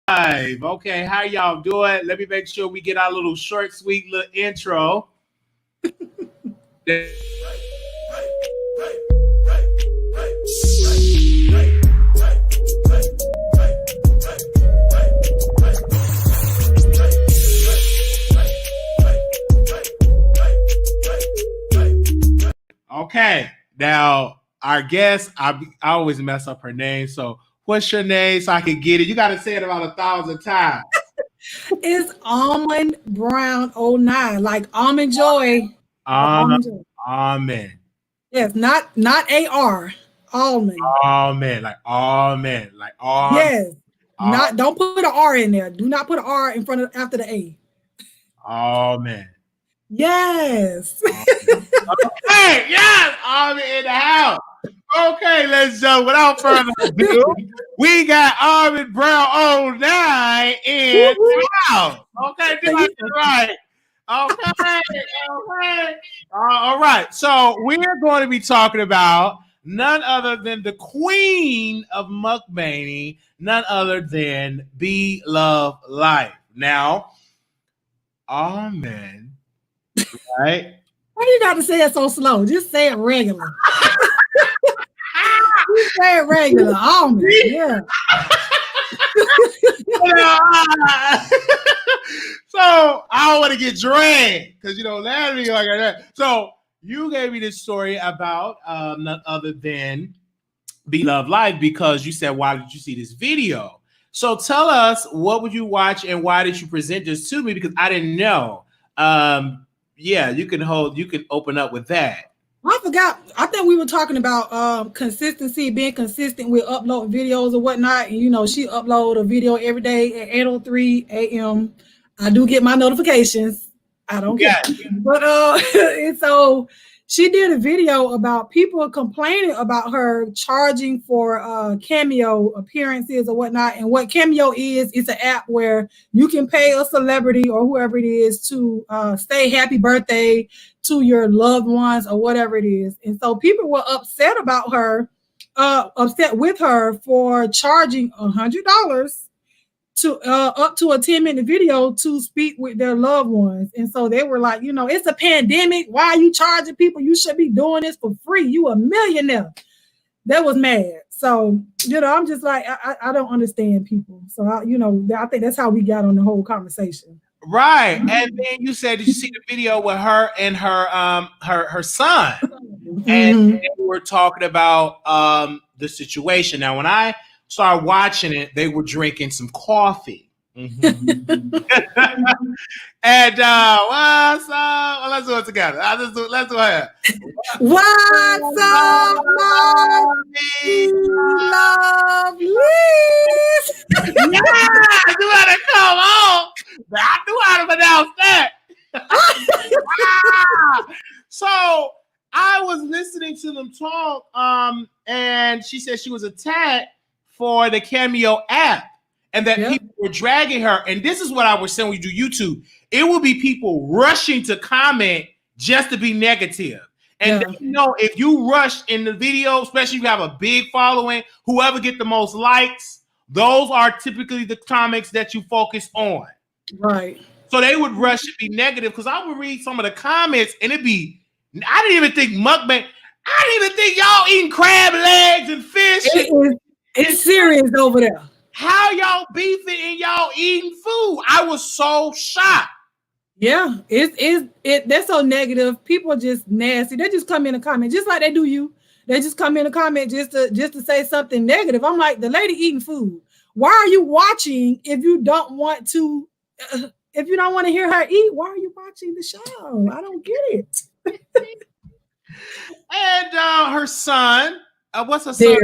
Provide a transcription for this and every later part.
Live. Okay, how y'all doing? Let me make sure we get our little short, sweet little intro. Okay, now our guest, I always mess up her name, so what's your name so I can get it? You got to say it about 1,000 times. It's AlmondBrown09, like Almond Joy. Almond. Yes, not AR. Almond. Almond, like almond, like almond. Yes. Don't put an R in there. Do not put an R in front of after the A. Almond. Yes. Okay, yes, almond in the house. Okay, let's jump. Without further ado, we got AlmondBrown09 in the house. Okay, do I get it right? Okay. All right. So we're going to be talking about none other than the queen of mukbanging, none other than Bloveslife. Now, Almond, right? Why you got to say it so slow? Just say it regular. Just say it regular. Almond, yeah. So I don't want to get dragged because last week like that. So you gave me this story about none other than Bloveslife because you said, why did you see this video? So tell us, what would you watch and why did you present this to me? Because I didn't know. Yeah, you can open up with that. I forgot. I think we were talking about consistency, being consistent with uploading videos or whatnot. And she upload a video every day at 8:03 a.m. I do get my notifications. I don't care. But and so she did a video about people complaining about her charging for cameo appearances or whatnot. And what Cameo is, it's an app where you can pay a celebrity or whoever it is to say happy birthday to your loved ones or whatever it is. And so people were upset about her, upset with her for charging $100 to up to a 10-minute video to speak with their loved ones. And so they were like, it's a pandemic. Why are you charging people? You should be doing this for free. You a millionaire. That was mad. So, I'm just like, I don't understand people. So, I think that's how we got on the whole conversation. Right. And then you said, did you see the video with her and her son? Mm-hmm. And they were talking about the situation. Now, when I started watching it, they were drinking some coffee. Mm-hmm. And what's up? Well, let's do it together. Let's do it. What's up, lovely? Yeah, I knew how to come on. I knew how to pronounce that. So I was listening to them talk, and she said she was attacked for the Cameo app and that people were dragging her. And this is what I was saying when you do YouTube. It will be people rushing to comment just to be negative. And they know if you rush in the video, especially if you have a big following, whoever get the most likes, those are typically the comments that you focus on. Right. So they would rush to be negative because I would read some of the comments and it'd be, I didn't even think mukbang. I didn't even think y'all eating crab legs and fish. It's serious over there. How y'all beefing and y'all eating food? I was so shocked. Yeah, they're so negative. People are just nasty. They just come in and comment just like they do you. They just come in and comment just to say something negative. I'm like, the lady eating food. Why are you watching if you don't want to? If you don't want to hear her eat, why are you watching the show? I don't get it. And her son, what's her son?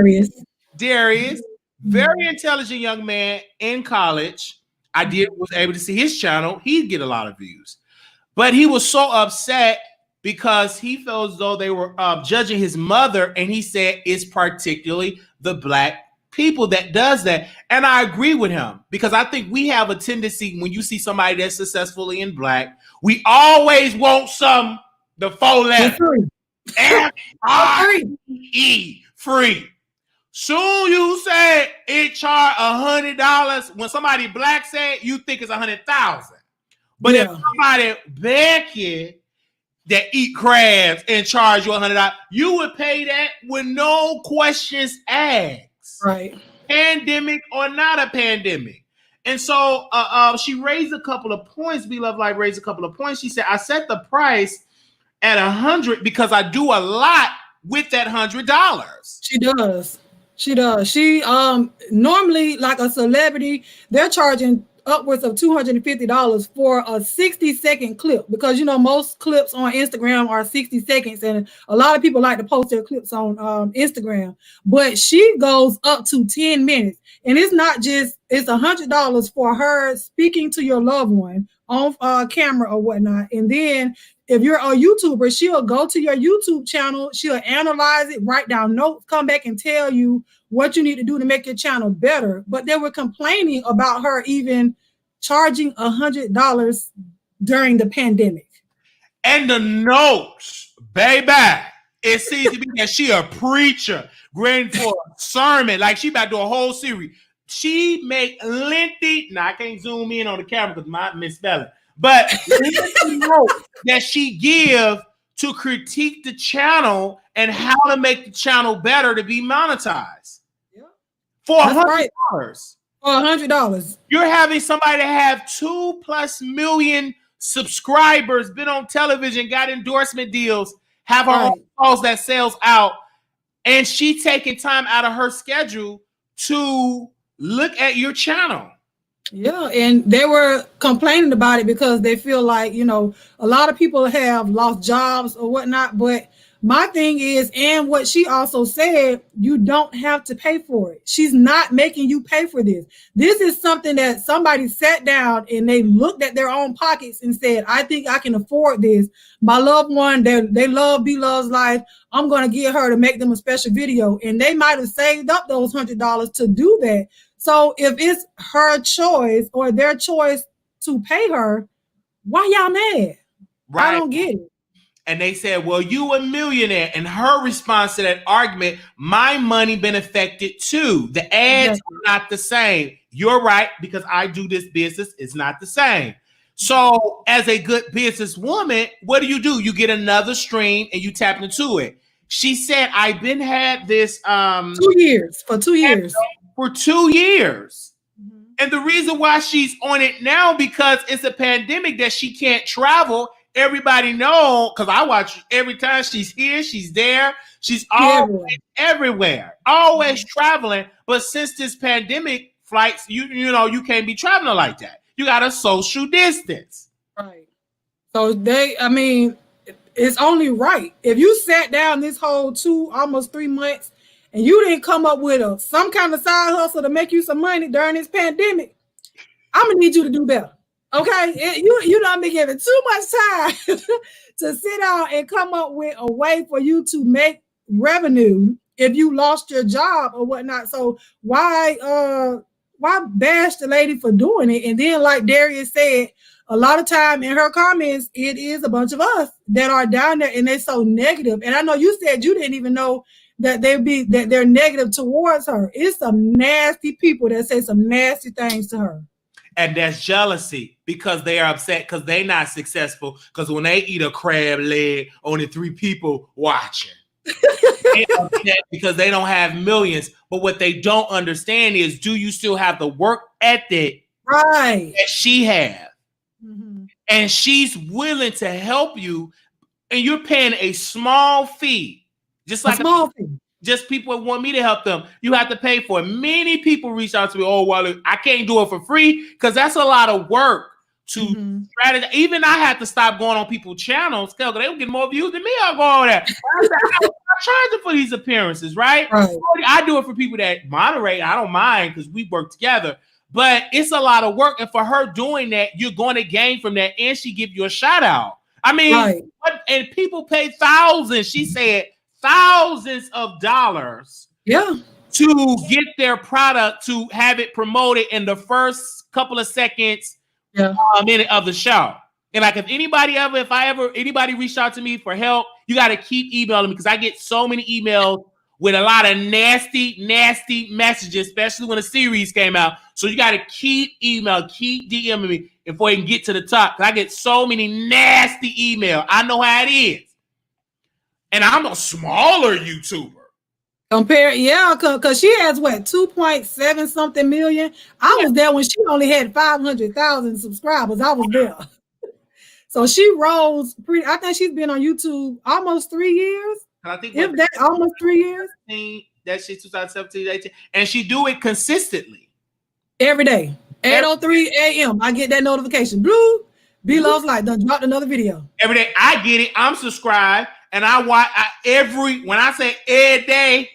Darius, very intelligent young man in college. I was able to see his channel. He'd get a lot of views, but he was so upset because he felt as though they were judging his mother, and he said it's particularly the Black people that does that. And I agree with him because I think we have a tendency when you see somebody that's successfully in Black, we always want the 4 letters. F-R-E, free. Soon you say it charge $100. When somebody black say it, you think it's 100,000. But if somebody Becky that eat crabs and charge you $100, you would pay that with no questions asked. Right. Pandemic or not a pandemic. And so she raised a couple of points. Bloveslife raised a couple of points. She said, I set the price at $100 because I do a lot with that $100. She does. She normally, like a celebrity, they're charging upwards of $250 for a 60-second clip, because most clips on Instagram are 60 seconds, and a lot of people like to post their clips on Instagram. But she goes up to 10 minutes, and it's not just, it's $100 for her speaking to your loved one on camera or whatnot. And then if you're a YouTuber, she'll go to your YouTube channel, she'll analyze it, write down notes, come back and tell you what you need to do to make your channel better. But they were complaining about her even charging $100 during the pandemic. And the notes, baby, it seems to be that she a preacher, ready for a sermon, like she about to do a whole series. She make lengthy, now I can't zoom in on the camera because my misspelling, but that she give to critique the channel and how to make the channel better to be monetized. Yeah. For $100. Right. For $100. You're having somebody that have 2+ million subscribers, been on television, got endorsement deals, have her own calls that sells out, and she taking time out of her schedule to look at your channel. Yeah, and they were complaining about it because they feel like, a lot of people have lost jobs or whatnot. But my thing is, and what she also said, you don't have to pay for it. She's not making you pay for this. This is something that somebody sat down and they looked at their own pockets and said, I think I can afford this. My loved one, they love Bloveslife. I'm going to get her to make them a special video. And they might have saved up those $100 to do that. So if it's her choice or their choice to pay her, why y'all mad? Right. I don't get it. And they said, well, you a millionaire. And her response to that argument, my money been affected too. The ads are not the same. You're right, because I do this business. It's not the same. So as a good businesswoman, what do? You get another stream and you tap into it. She said, I've been had this 2 years. For 2 years. For 2 years. Mm-hmm. And the reason why she's on it now, because it's a pandemic that she can't travel. Everybody know, because I watch every time she's here, she's there. She's always everywhere, always traveling. But since this pandemic, flights, you can't be traveling like that. You got to social distance. Right. So it's only right. If you sat down this whole almost 3 months, and you didn't come up with some kind of side hustle to make you some money during this pandemic, I'm gonna need you to do better. Okay, you done been given too much time to sit down and come up with a way for you to make revenue if you lost your job or whatnot. So why bash the lady for doing it? And then, like Darius said, a lot of time in her comments, it is a bunch of us that are down there and they're so negative. And I know you said you didn't even know that they're negative towards her. It's some nasty people that say some nasty things to her. And that's jealousy, because they are upset because they're not successful. Because when they eat a crab leg, only 3 people watching. They're upset because they don't have millions. But what they don't understand is, do you still have the work ethic that she has? Mm-hmm. And she's willing to help you, and you're paying a small fee. Just like just people want me to help them. You have to pay for it. Many people reach out to me. Oh, well, I can't do it for free, because that's a lot of work to strategize. Even I had to stop going on people's channels because they would get more views than me. I'll go on there. I'm charging for these appearances, right? I do it for people that moderate. I don't mind because we work together. But it's a lot of work. And for her doing that, you're going to gain from that. And she give you a shout out. I mean, and people pay thousands. She said, thousands of dollars to get their product, to have it promoted in the first couple of seconds minute of the show. And like, if anybody reached out to me for help, you got to keep emailing me, because I get so many emails with a lot of nasty messages, especially when a series came out. So you got to keep DMing me before you can get to the top. I get so many nasty emails. I know how it is. And I'm a smaller YouTuber. Because she has what, 2.7 something million. I was there when she only had 500,000 subscribers. I was there. So she rose pretty. I think she's been on YouTube almost 3 years. I think if that almost 3 years. That shit 2017, 18, and she do it consistently every day. 8:03 a.m. I get that notification. Blue Bloveslife done dropped another video. Every day I get it. I'm subscribed, and I watch when I say every day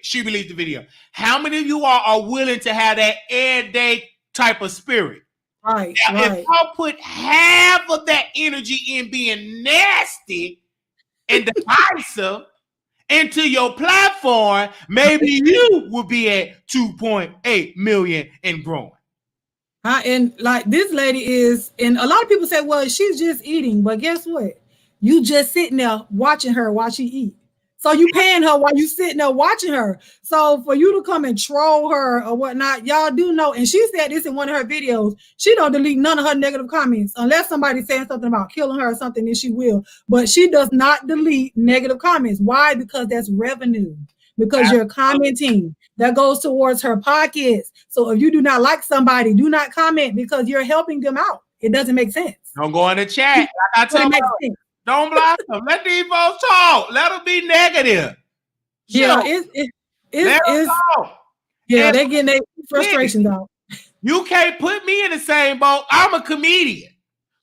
she released the video. How many of you are willing to have that every day type of spirit? Right. Now, if I put half of that energy in being nasty and divisive into your platform, maybe you will be at 2.8 million and growing. And like this lady is, and a lot of people say, well, she's just eating, but guess what? You just sitting there watching her while she eat. So you paying her while you sitting there watching her. So for you to come and troll her or whatnot, y'all do know. And she said this in one of her videos. She don't delete none of her negative comments unless somebody's saying something about killing her or something, then she will. But she does not delete negative comments. Why? Because that's revenue. Because you're commenting. That goes towards her pockets. So if you do not like somebody, do not comment because you're helping them out. It doesn't make sense. Don't go in the chat. Like I tell you. Don't block them. Let these folks talk. Let them be negative. Yeah, it's yeah, they're getting their frustrations out. You can't put me in the same boat. I'm a comedian.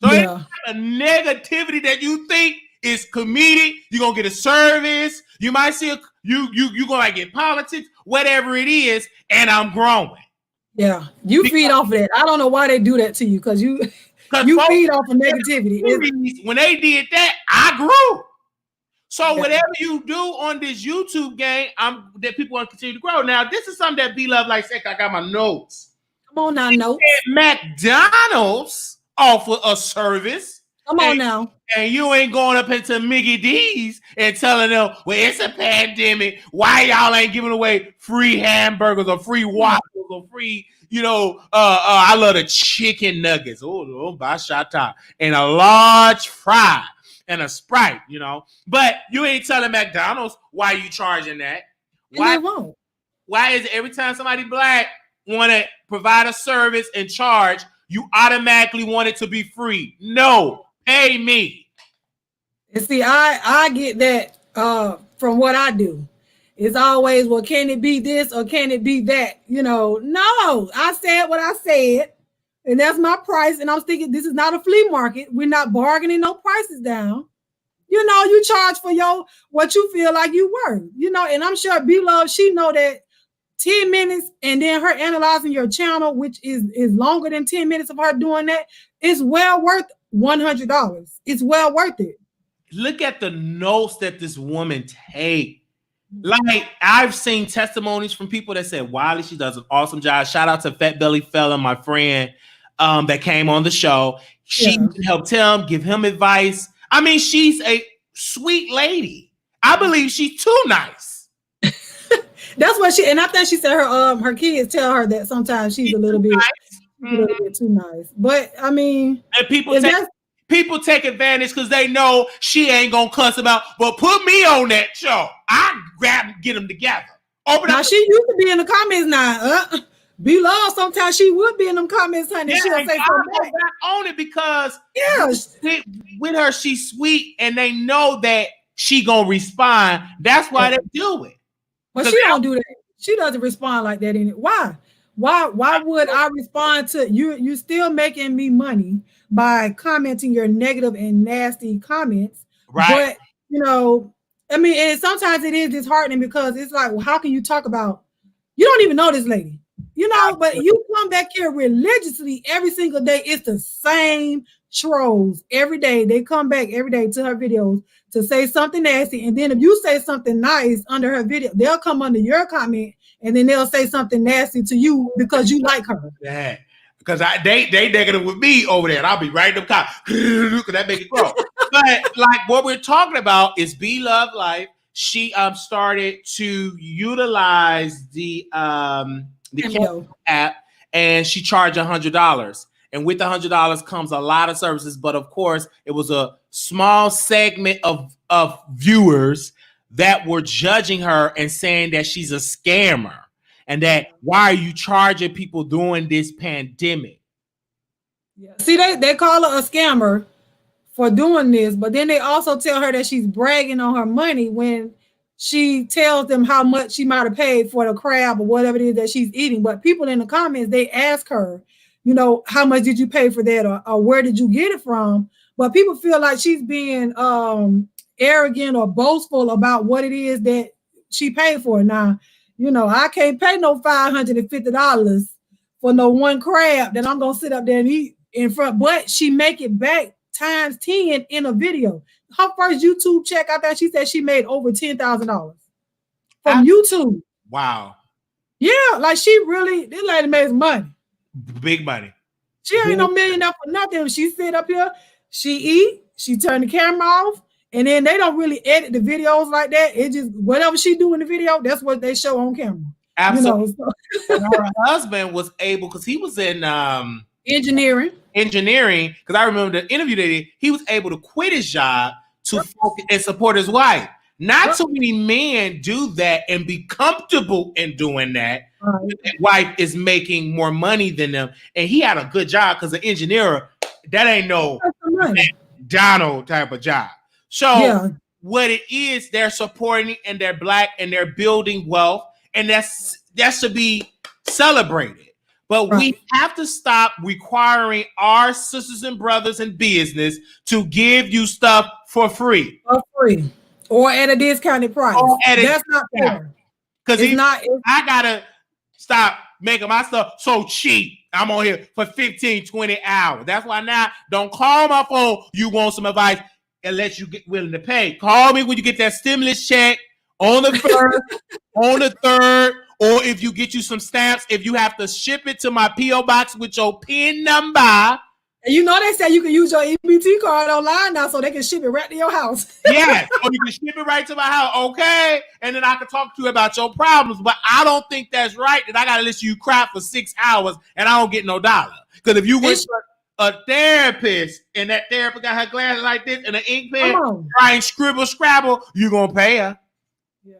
So any kind of negativity that you think is comedic, you're gonna get a service. You might see you're gonna get politics, whatever it is, and I'm growing. Yeah, you feed off of that. I don't know why they do that to you because you feed off of negativity. When they did that, I grew. So whatever you do on this YouTube game, that people want to continue to grow. Now, this is something that Bloveslife said. I got my notes. Come on now, notes. McDonald's offer a service. Come on now. And you ain't going up into Mickey D's and telling them, well, it's a pandemic. Why y'all ain't giving away free hamburgers or free waffles or free, I love the chicken nuggets. Oh, by shot top. And a large fry and a Sprite, But you ain't telling McDonald's why you charging that. Why won't? Why is it every time somebody black want to provide a service and charge, you automatically want it to be free? No. Pay me. And see, I get that from what I do. It's always, well, can it be this or can it be that? No, I said what I said, and that's my price. And I was thinking, this is not a flea market. We're not bargaining no prices down. You charge for what you feel like you worth. And I'm sure B-Love, she know that 10 minutes and then her analyzing your channel, which is longer than 10 minutes of her doing that, is well worth $100. It's well worth it. Look at the notes that this woman takes. Like, I've seen testimonies from people that said, Wiley, she does an awesome job. Shout out to Fat Belly Fella, my friend that came on the show. She helped him, give him advice. I mean, she's a sweet lady. I believe she's too nice. That's what and I think she said her kids tell her that sometimes she's a little bit nice. A little bit too nice. But I mean, and people take advantage because they know she ain't gonna cuss them out. But put me on that show. I get them together. Now she used to be in the comments now. B-Love, sometimes she would be in them comments, honey. She'll say something back on it because with her, she's sweet and they know that she gonna respond. That's why they do it. But she don't do that. She doesn't respond like that. Why? Why would I respond to you? You still making me money by commenting your negative and nasty comments. Right. But I mean, and sometimes it is disheartening because it's like, well, how can you talk about, you don't even know this lady, but you come back here religiously every single day. It's the same trolls every day. They come back every day to her videos to say something nasty. And then if you say something nice under her video, they'll come under your comment and then they'll say something nasty to you because you like her. Yeah. Because they negative with me over there, and I'll be right in the car because that make it grow. But like what we're talking about is Bloveslife. she started to utilize the Cameo app, and she charged $100. And with the $100 comes a lot of services, but of course, it was a small segment of viewers that were judging her and saying that she's a scammer, and that why are you charging people during this pandemic? Yeah. See, they call her a scammer for doing this, but then they also tell her that she's bragging on her money when she tells them how much she might have paid for the crab or whatever it is that she's eating. But people in the comments, they ask her, you know, how much did you pay for that, or where did you get it from? But people feel like she's being arrogant or boastful about what it is that she paid for. Now, you know, I can't pay no $550 for no one crab that I'm gonna sit up there and eat in front, but she make it back times 10 in a video. Her first YouTube check, I thought she said she made over $10,000 from YouTube. Wow. Yeah, like she really, this lady made money. Big money. She ain't no millionaire for nothing. She sit up here, she eat, she turn the camera off, and then they don't really edit the videos like that. It just, whatever she do in the video, that's what they show on camera. Absolutely. You know, so. Her husband was able, because he was in engineering, because I remember the interview that he was able to quit his job to focus and support his wife. Not so many men do that and be comfortable in doing that. His wife is making more money than them, and he had a good job because the engineer, that ain't no Donald type of job. So what it is, they're supporting and they're black and they're building wealth, and that should be celebrated. But we have to stop requiring our sisters and brothers in business to give you stuff for free. For free. Or at a discounted price. That's not fair. Because I gotta stop making my stuff so cheap. I'm on here for 15, 20 hours. That's why now, don't call my phone. You want some advice unless you get willing to pay. Call me when you get that stimulus check on the first, on the third, or if you get you some stamps, if you have to ship it to my P.O. box with your PIN number. And you know they say you can use your EBT card online now, so they can ship it right to your house. Yes, or you can ship it right to my house, okay? And then I can talk to you about your problems. But I don't think that's right that I got to listen to you cry for 6 hours and I don't get no dollar. Because if you went to a therapist and that therapist got her glasses like this and an ink pen, trying scribble scrabble, you're going to pay her. Yeah.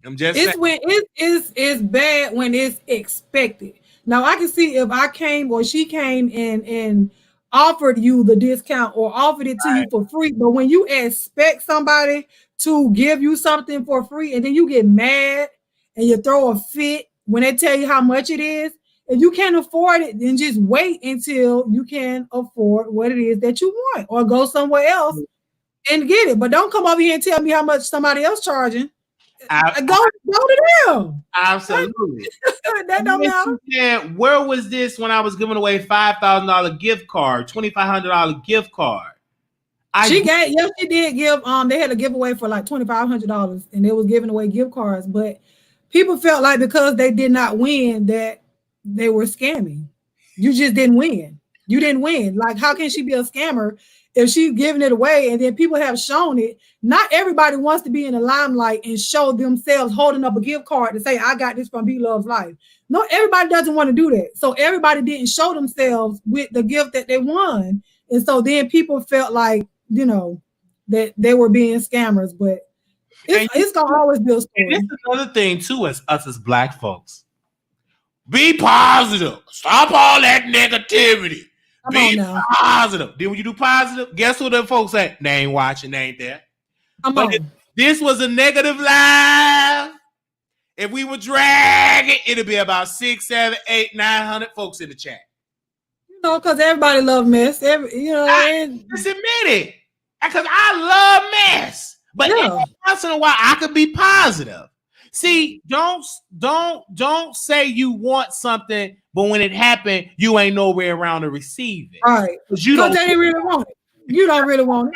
I'm just saying. When it's bad when it's expected. Now I can see if I came or she came and offered you the discount or offered it to you for free, but when you expect somebody to give you something for free and then you get mad and you throw a fit when they tell you how much it is, if you can't afford it, then just wait until you can afford what it is that you want, or go somewhere else and get it. But don't come over here and tell me how much somebody else charging. Go to them. Absolutely. That don't matter. Yeah, where was this when I was giving away $5,000 gift card, $2,500 gift card? She did give. They had a giveaway for like $2,500, and they was giving away gift cards. But people felt like because they did not win, that they were scamming. You just didn't win. You didn't win. Like, how can she be a scammer if she's giving it away and then people have shown it? Not everybody wants to be in the limelight and show themselves holding up a gift card to say, I got this from Bloveslife. No, everybody doesn't want to do that. So everybody didn't show themselves with the gift that they won. And so then people felt like, you know, that they were being scammers. But it's going to always be a story. And it's another thing, too, as us as black folks. Be positive. Stop all that negativity. Be positive. Then when you do positive, guess what the folks say? They ain't watching, they ain't there. But if this was a negative live, if we would drag it, it'd be about 6, 7, 8, 900 folks in the chat. You know, because everybody love mess. Just admit it. Because I love mess. But every once in a while, I could be positive. See, don't say you want something, but when it happened, you ain't nowhere around to receive it. Right. Because they didn't really want it. You don't really want it.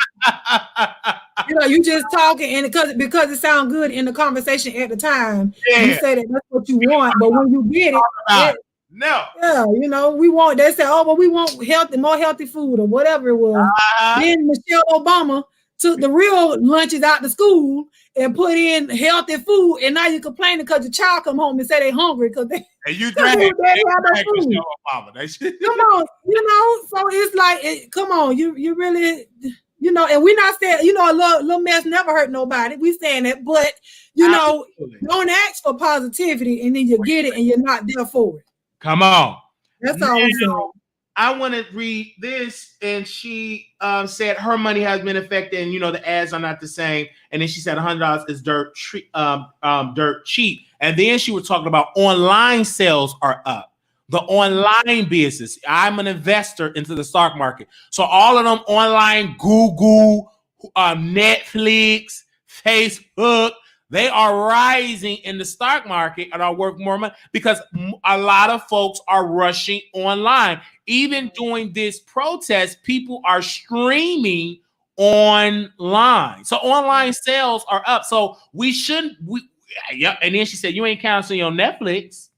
You know, you just talking, and because it sounds good in the conversation at the time, you say that that's what you want, but when you get it, you know, they say, oh, well, we want more healthy food or whatever it was. Then Michelle Obama took the real lunches out to school and put in healthy food, and now you're complaining because your child come home and say they hungry because they and you drag they have their food. Come on, so it's like, come on, you really, and we're not saying, a little mess never hurt nobody. We saying that, but don't ask for positivity and then you get it and you're not there for it. Come on. That's all we're saying. I want to read this, and she said her money has been affected, and the ads are not the same. And then she said $100 is dirt cheap. And then she was talking about online sales are up. The online business. I'm an investor into the stock market, so all of them online, Google, Netflix, Facebook, they are rising in the stock market and are worth more money because a lot of folks are rushing online. Even during this protest, people are streaming online. So online sales are up. So and then she said, you ain't canceling your Netflix.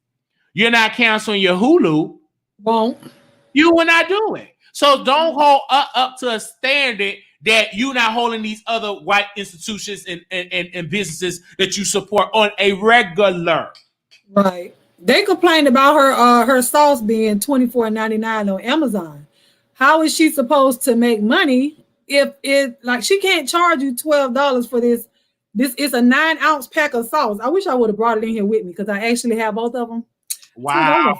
You're not canceling your Hulu. Won't. You will not do it. So don't hold up to a standard that you're not holding these other white institutions and businesses that you support on a regular. Right. They complained about her sauce being $24.99 on Amazon. How is she supposed to make money if she can't charge you $12 for this? This is a 9-ounce pack of sauce. I wish I would have brought it in here with me because I actually have both of them. Wow.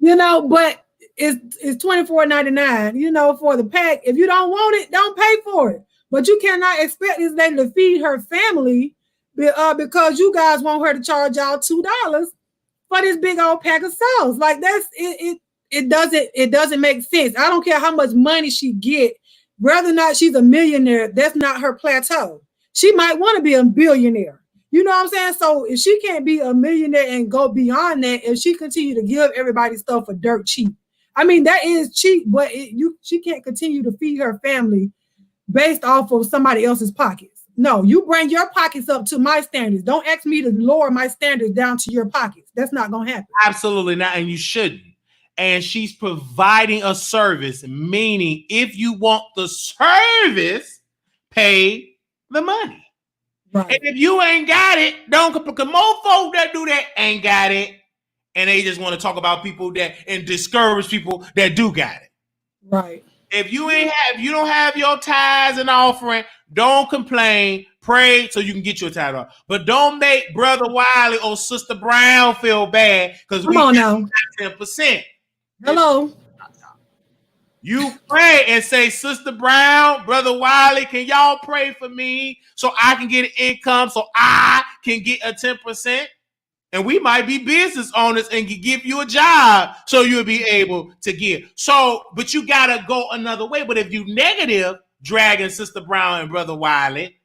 But it's $24.99, for the pack. If you don't want it, don't pay for it. But you cannot expect this lady to feed her family because you guys want her to charge y'all $2 for this big old pack of sauce. Like it doesn't make sense. I don't care how much money she get, whether or not she's a millionaire, that's not her plateau. She might want to be a billionaire. You know what I'm saying? So if she can't be a millionaire and go beyond that, if she continue to give everybody stuff for dirt cheap, I mean, that is cheap, but she can't continue to feed her family based off of somebody else's pockets. No, you bring your pockets up to my standards. Don't ask me to lower my standards down to your pockets. That's not going to happen. Absolutely not, and you shouldn't. And she's providing a service, meaning if you want the service, pay the money. Right. And if you ain't got it, don't, because more folks that do that ain't got it. And they just want to talk about people and discourage people that do got it. Right. If you don't have your tithes and offering, don't complain. Pray so you can get your tithe off. But don't make Brother Wiley or Sister Brown feel bad because we got 10%. Hello. You pray and say, Sister Brown, Brother Wiley, can y'all pray for me so I can get an income so I can get a 10%? And we might be business owners and can give you a job so you'll be able to give. So, but you got to go another way. But if you negative, dragging Sister Brown and Brother Wiley,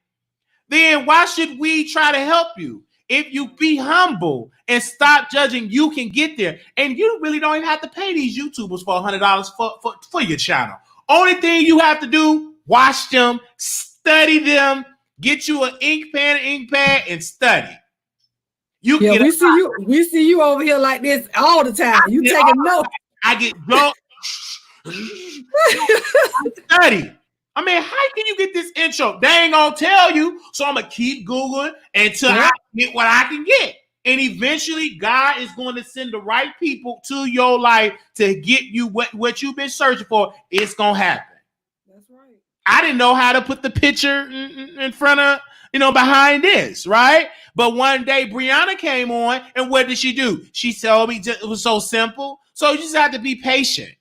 then why should we try to help you? If you be humble and stop judging, you can get there. And you really don't even have to pay these YouTubers for $100 for your channel. Only thing you have to do, watch them, study them, get you an ink pad and study. We see you over here like this all the time. You taking notes. I get drunk. Study. I mean, how can you get this intro? They ain't gonna tell you, so I'm gonna keep Googling until I get what I can get. And eventually, God is going to send the right people to your life to get you what you've been searching for. It's gonna happen. That's right. I didn't know how to put the picture in front of, behind this, right? But one day Brianna came on, and what did she do? She told me it was so simple. So you just have to be patient.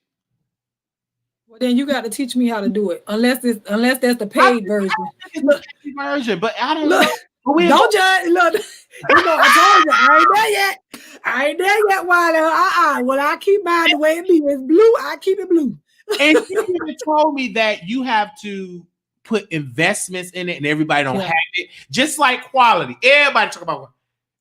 Well, then you got to teach me how to do it, unless that's the paid version. It's the paid version, but I don't know. Don't judge. Look, I told you I ain't there yet. Why? Well, I keep mine the way it be. It's blue. I keep it blue. And you even told me that you have to put investments in it, and everybody don't have it. Just like quality, everybody talk about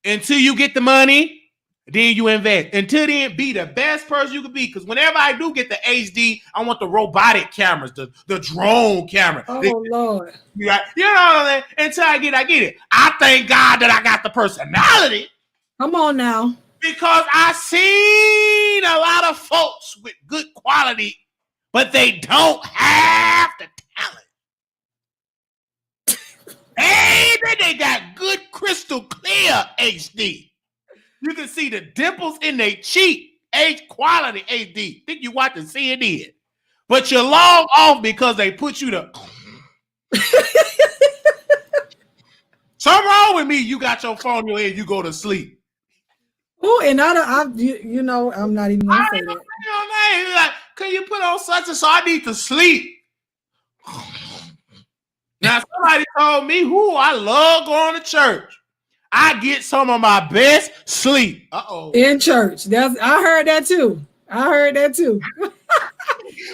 until you get the money. Then you invest. Until then, be the best person you can be. Because whenever I do get the HD, I want the robotic cameras, the drone camera. Oh, Lord. You know what I mean? Until I get it. I thank God that I got the personality. Come on now. Because I seen a lot of folks with good quality, but they don't have the talent. Hey, they got good crystal clear HD. You can see the dimples in their cheek. H quality HD. Think you watching CNN. But you log off because they put you to. Something wrong with me. You got your phone in your head, you go to sleep. Oh, and I'm not even gonna say that. Like, can you put on such and so? I need to sleep. Now, somebody told me, I love going to church. I get some of my best sleep. In church. I heard that too.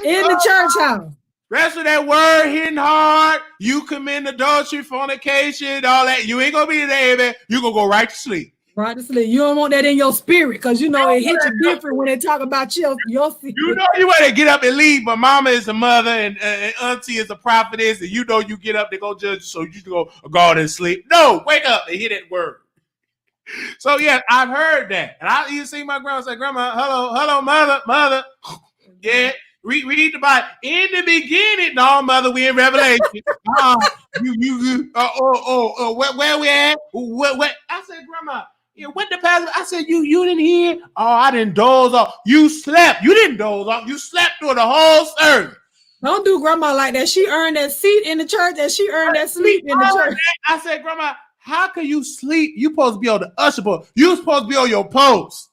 In the church house. Rest of that word hitting hard. You commit adultery, fornication, all that. You ain't gonna be there, man. You gonna go right to sleep. Right to sleep. You don't want that in your spirit because it hits you different when they talk about your spirit. You want to get up and leave, but mama is a mother and auntie is a prophetess, and you get up, they go judge, so you go out and sleep. No, wake up and hear that word. So yeah, I've heard that, and I even see my grandma say, "Grandma, hello, mother, yeah." Read the Bible. In the beginning, no, mother, we in Revelation. Where we at? What? I said, Grandma, what the pastor? I said, you didn't hear? Oh, I didn't doze off. You slept. You didn't doze off. You slept through the whole service. Don't do Grandma like that. She earned that seat in the church, and she earned that sleep in the church. I said, Grandma, how can you sleep? You supposed to be on the usher post. You supposed to be on your post.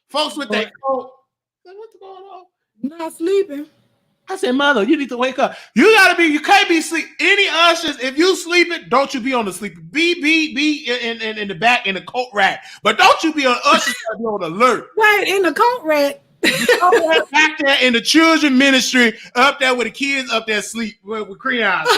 Folks with that coat. What's going on? Not sleeping. I said, Mother, you need to wake up. You can't be sleep. Any ushers, if you sleeping, don't you be on the sleep. Be in the back in the coat rack. But don't you be on ushers, be on alert. Wait, in the coat rack. Back there in the children ministry, up there with the kids up there sleep with crayons.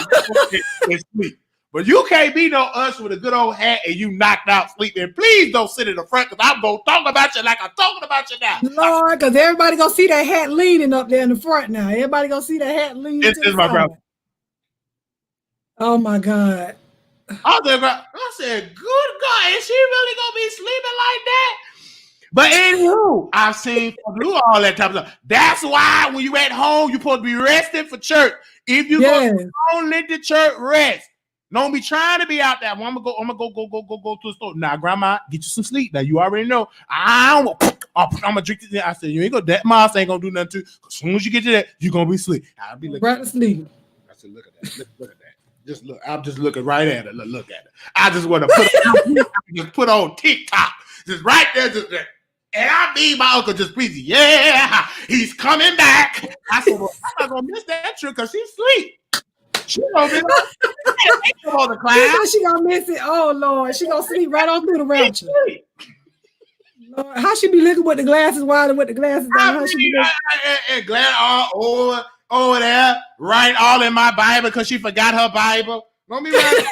They sleep. But you can't be no usher with a good old hat and you knocked out sleeping. Please don't sit in the front because I'm going to talk about you like I'm talking about you now. Lord, because everybody going to see that hat leaning up there in the front now. Everybody going to see that hat leaning. This is my brother. Oh, my God. I said, good God, is she really going to be sleeping like that? But anywho, I've seen people do all that type of stuff. That's why when you at home, you're supposed to be resting for church. If you go home, let the church rest. Don't be trying to be out there. Well, I'm gonna go to the store. Now, Grandma, get you some sleep. Now you already know. I'm gonna drink this. I said, you ain't gonna that mouse ain't gonna do nothing to you. As soon as you get to that, you're gonna be asleep. I'll be looking right to sleep. I said, look at that. Look at that. Just look. I'm just looking right at it. Look at it. I just want to put on TikTok. Just right there, just there. And I mean my uncle just breezy. Yeah, he's coming back. I said, well, I'm not gonna miss that trick because she's asleep. She gonna miss on the class. She gonna miss it. Oh Lord, she gonna sleep right on through the rapture. Lord, how she be looking with the glasses wide and with the glasses down? How she be and glad all over there, right all in my Bible because she forgot her Bible. Don't be right.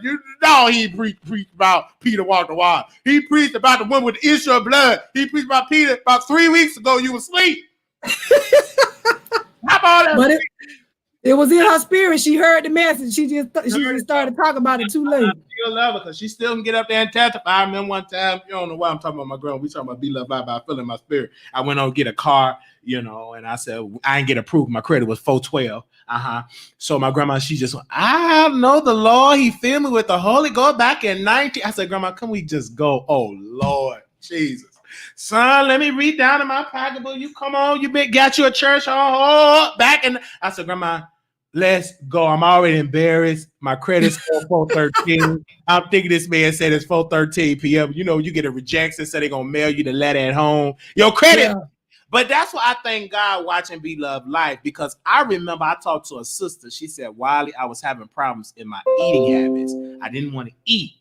You know he preached about Peter walked the water. He preached about the one with the issue of blood. He preached about Peter about 3 weeks ago. You were asleep. How about that? But it was in her spirit. She heard the message. She just started talking about it too late. I still love her because she still can get up there and testify. I remember one time, you don't know why I'm talking about my girl. We talking about be loved by I feel in my spirit. I went on to get a car, and I said, I ain't get approved. My credit was 412. So my grandma, she just went, I know the Lord. He filled me with the Holy Ghost back in 19. I said, Grandma, can we just go? Oh, Lord Jesus. Son, let me read down in my pocketbook. You come on, you got you a church back in. I said, Grandma, let's go. I'm already embarrassed. My credit's 413. I'm thinking this man said it's 4:13 p.m. You get a rejection, so they're gonna mail you the letter at home. Your credit. Yeah. But that's why I thank God watching Be Love Life, because I remember I talked to a sister. She said, Wiley, I was having problems in my eating habits. I didn't want to eat.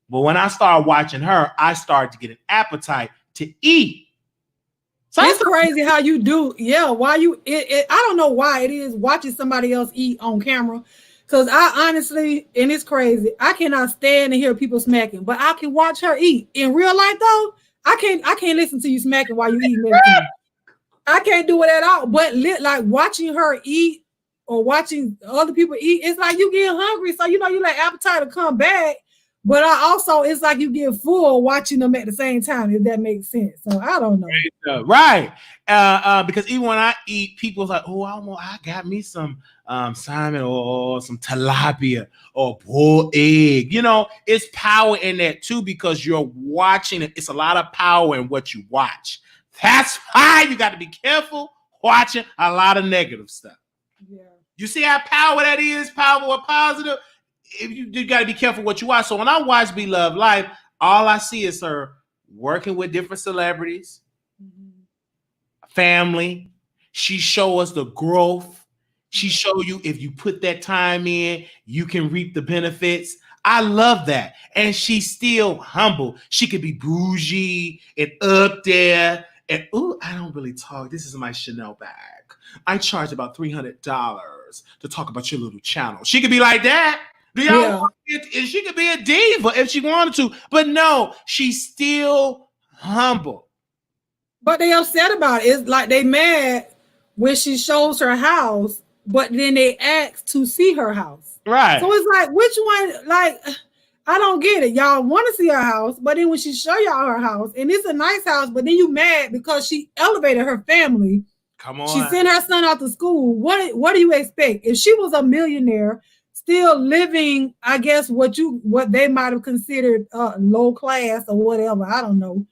But when I started watching her, I started to get an appetite to eat. So it's crazy how you do. Yeah, why you I don't know why it is watching somebody else eat on camera. Because I honestly, and it's crazy, I cannot stand to hear people smacking, but I can watch her eat. In real life though, I can't listen to you smacking while you eating everything. I can't do it at all. But like watching her eat or watching other people eat, it's like you getting hungry. So you like appetite to come back. But I also, it's like you get full watching them at the same time, if that makes sense. So I don't know. Right. Because even when I eat, people's like, oh, I got me some salmon or some tilapia or boiled egg. You know, it's power in that too, because you're watching it. It's a lot of power in what you watch. That's why you got to be careful watching a lot of negative stuff. Yeah. You see how power that is, power or positive? If you got to be careful what you watch. So when I watch Bloveslife, all I see is her working with different celebrities, family. She show us the growth. She show you if you put that time in, you can reap the benefits. I love that. And she's still humble. She could be bougie and up there. And ooh, I don't really talk. This is my Chanel bag. I charge about $300 to talk about your little channel. She could be like that. Do y'all want it? She could be a diva if she wanted to. But no, she's still humble. But they upset about it. It's like they mad when she shows her house, but then they ask to see her house. Right. So it's like, which one? Like, I don't get it. Y'all want to see her house, but then when she show y'all her house, and it's a nice house, but then you mad because she elevated her family. Come on. She sent her son out to school. What do you expect? If she was a millionaire, still living, I guess, what they might have considered low class or whatever, I don't know.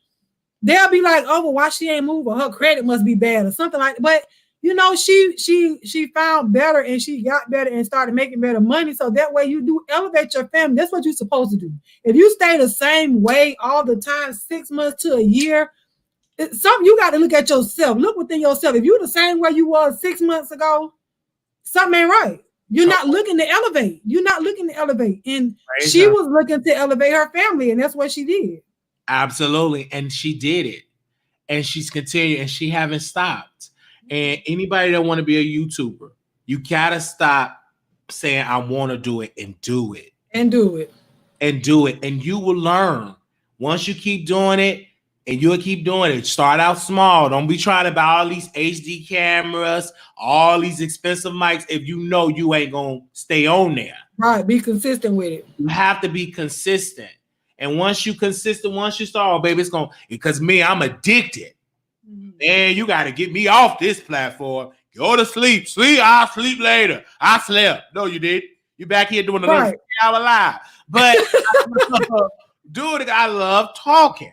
They'll be like, oh, well, why she ain't moving? Her credit must be bad or something like that. But you know, she found better and she got better and started making better money. So that way you do elevate your family. That's what you're supposed to do. If you stay the same way all the time, 6 months to a year, you got to look at yourself. Look within yourself. If you're the same way you were 6 months ago, something ain't right. You're not looking to elevate. You're not looking to elevate. And she was looking to elevate her family, and that's what she did. Absolutely. And she did it. And she's continuing, and she haven't stopped. And anybody that want to be a YouTuber, you got to stop saying, I want to do it, and do it. And do it. And do it. And you will learn. Once you keep doing it, and you'll keep doing it. Start out small. Don't be trying to buy all these HD cameras, all these expensive mics if you know you ain't going to stay on there. Right. Be consistent with it. You have to be consistent. And once you consistent, once you start, oh, baby, it's going to, because me, I'm addicted. Man, you got to get me off this platform. Go to sleep. I'll sleep later. I slept. No, you did. You back here doing a little 3-hour live. But dude, I love talking.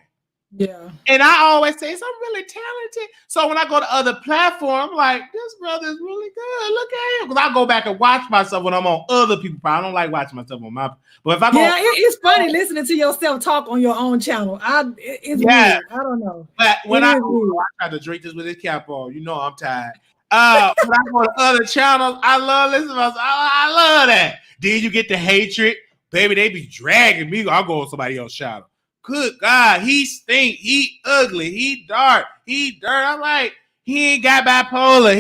Yeah. And I always say, I'm really talented. So when I go to other platforms, I'm like, this brother is really good. Look at him. Because I go back and watch myself when I'm on other people's. I don't like watching myself on my. But if I go, it's funny listening to yourself talk on your own channel. It's weird. I don't know. But when I try to drink this with this cap on, you know I'm tired. When I go to other channels, I love listening to myself. I love that. Then you get the hatred. Baby, they be dragging me. I'll go on somebody else's channel. Good God, he stink, he ugly, he dark, he dirt. I'm like, he ain't got bipolar.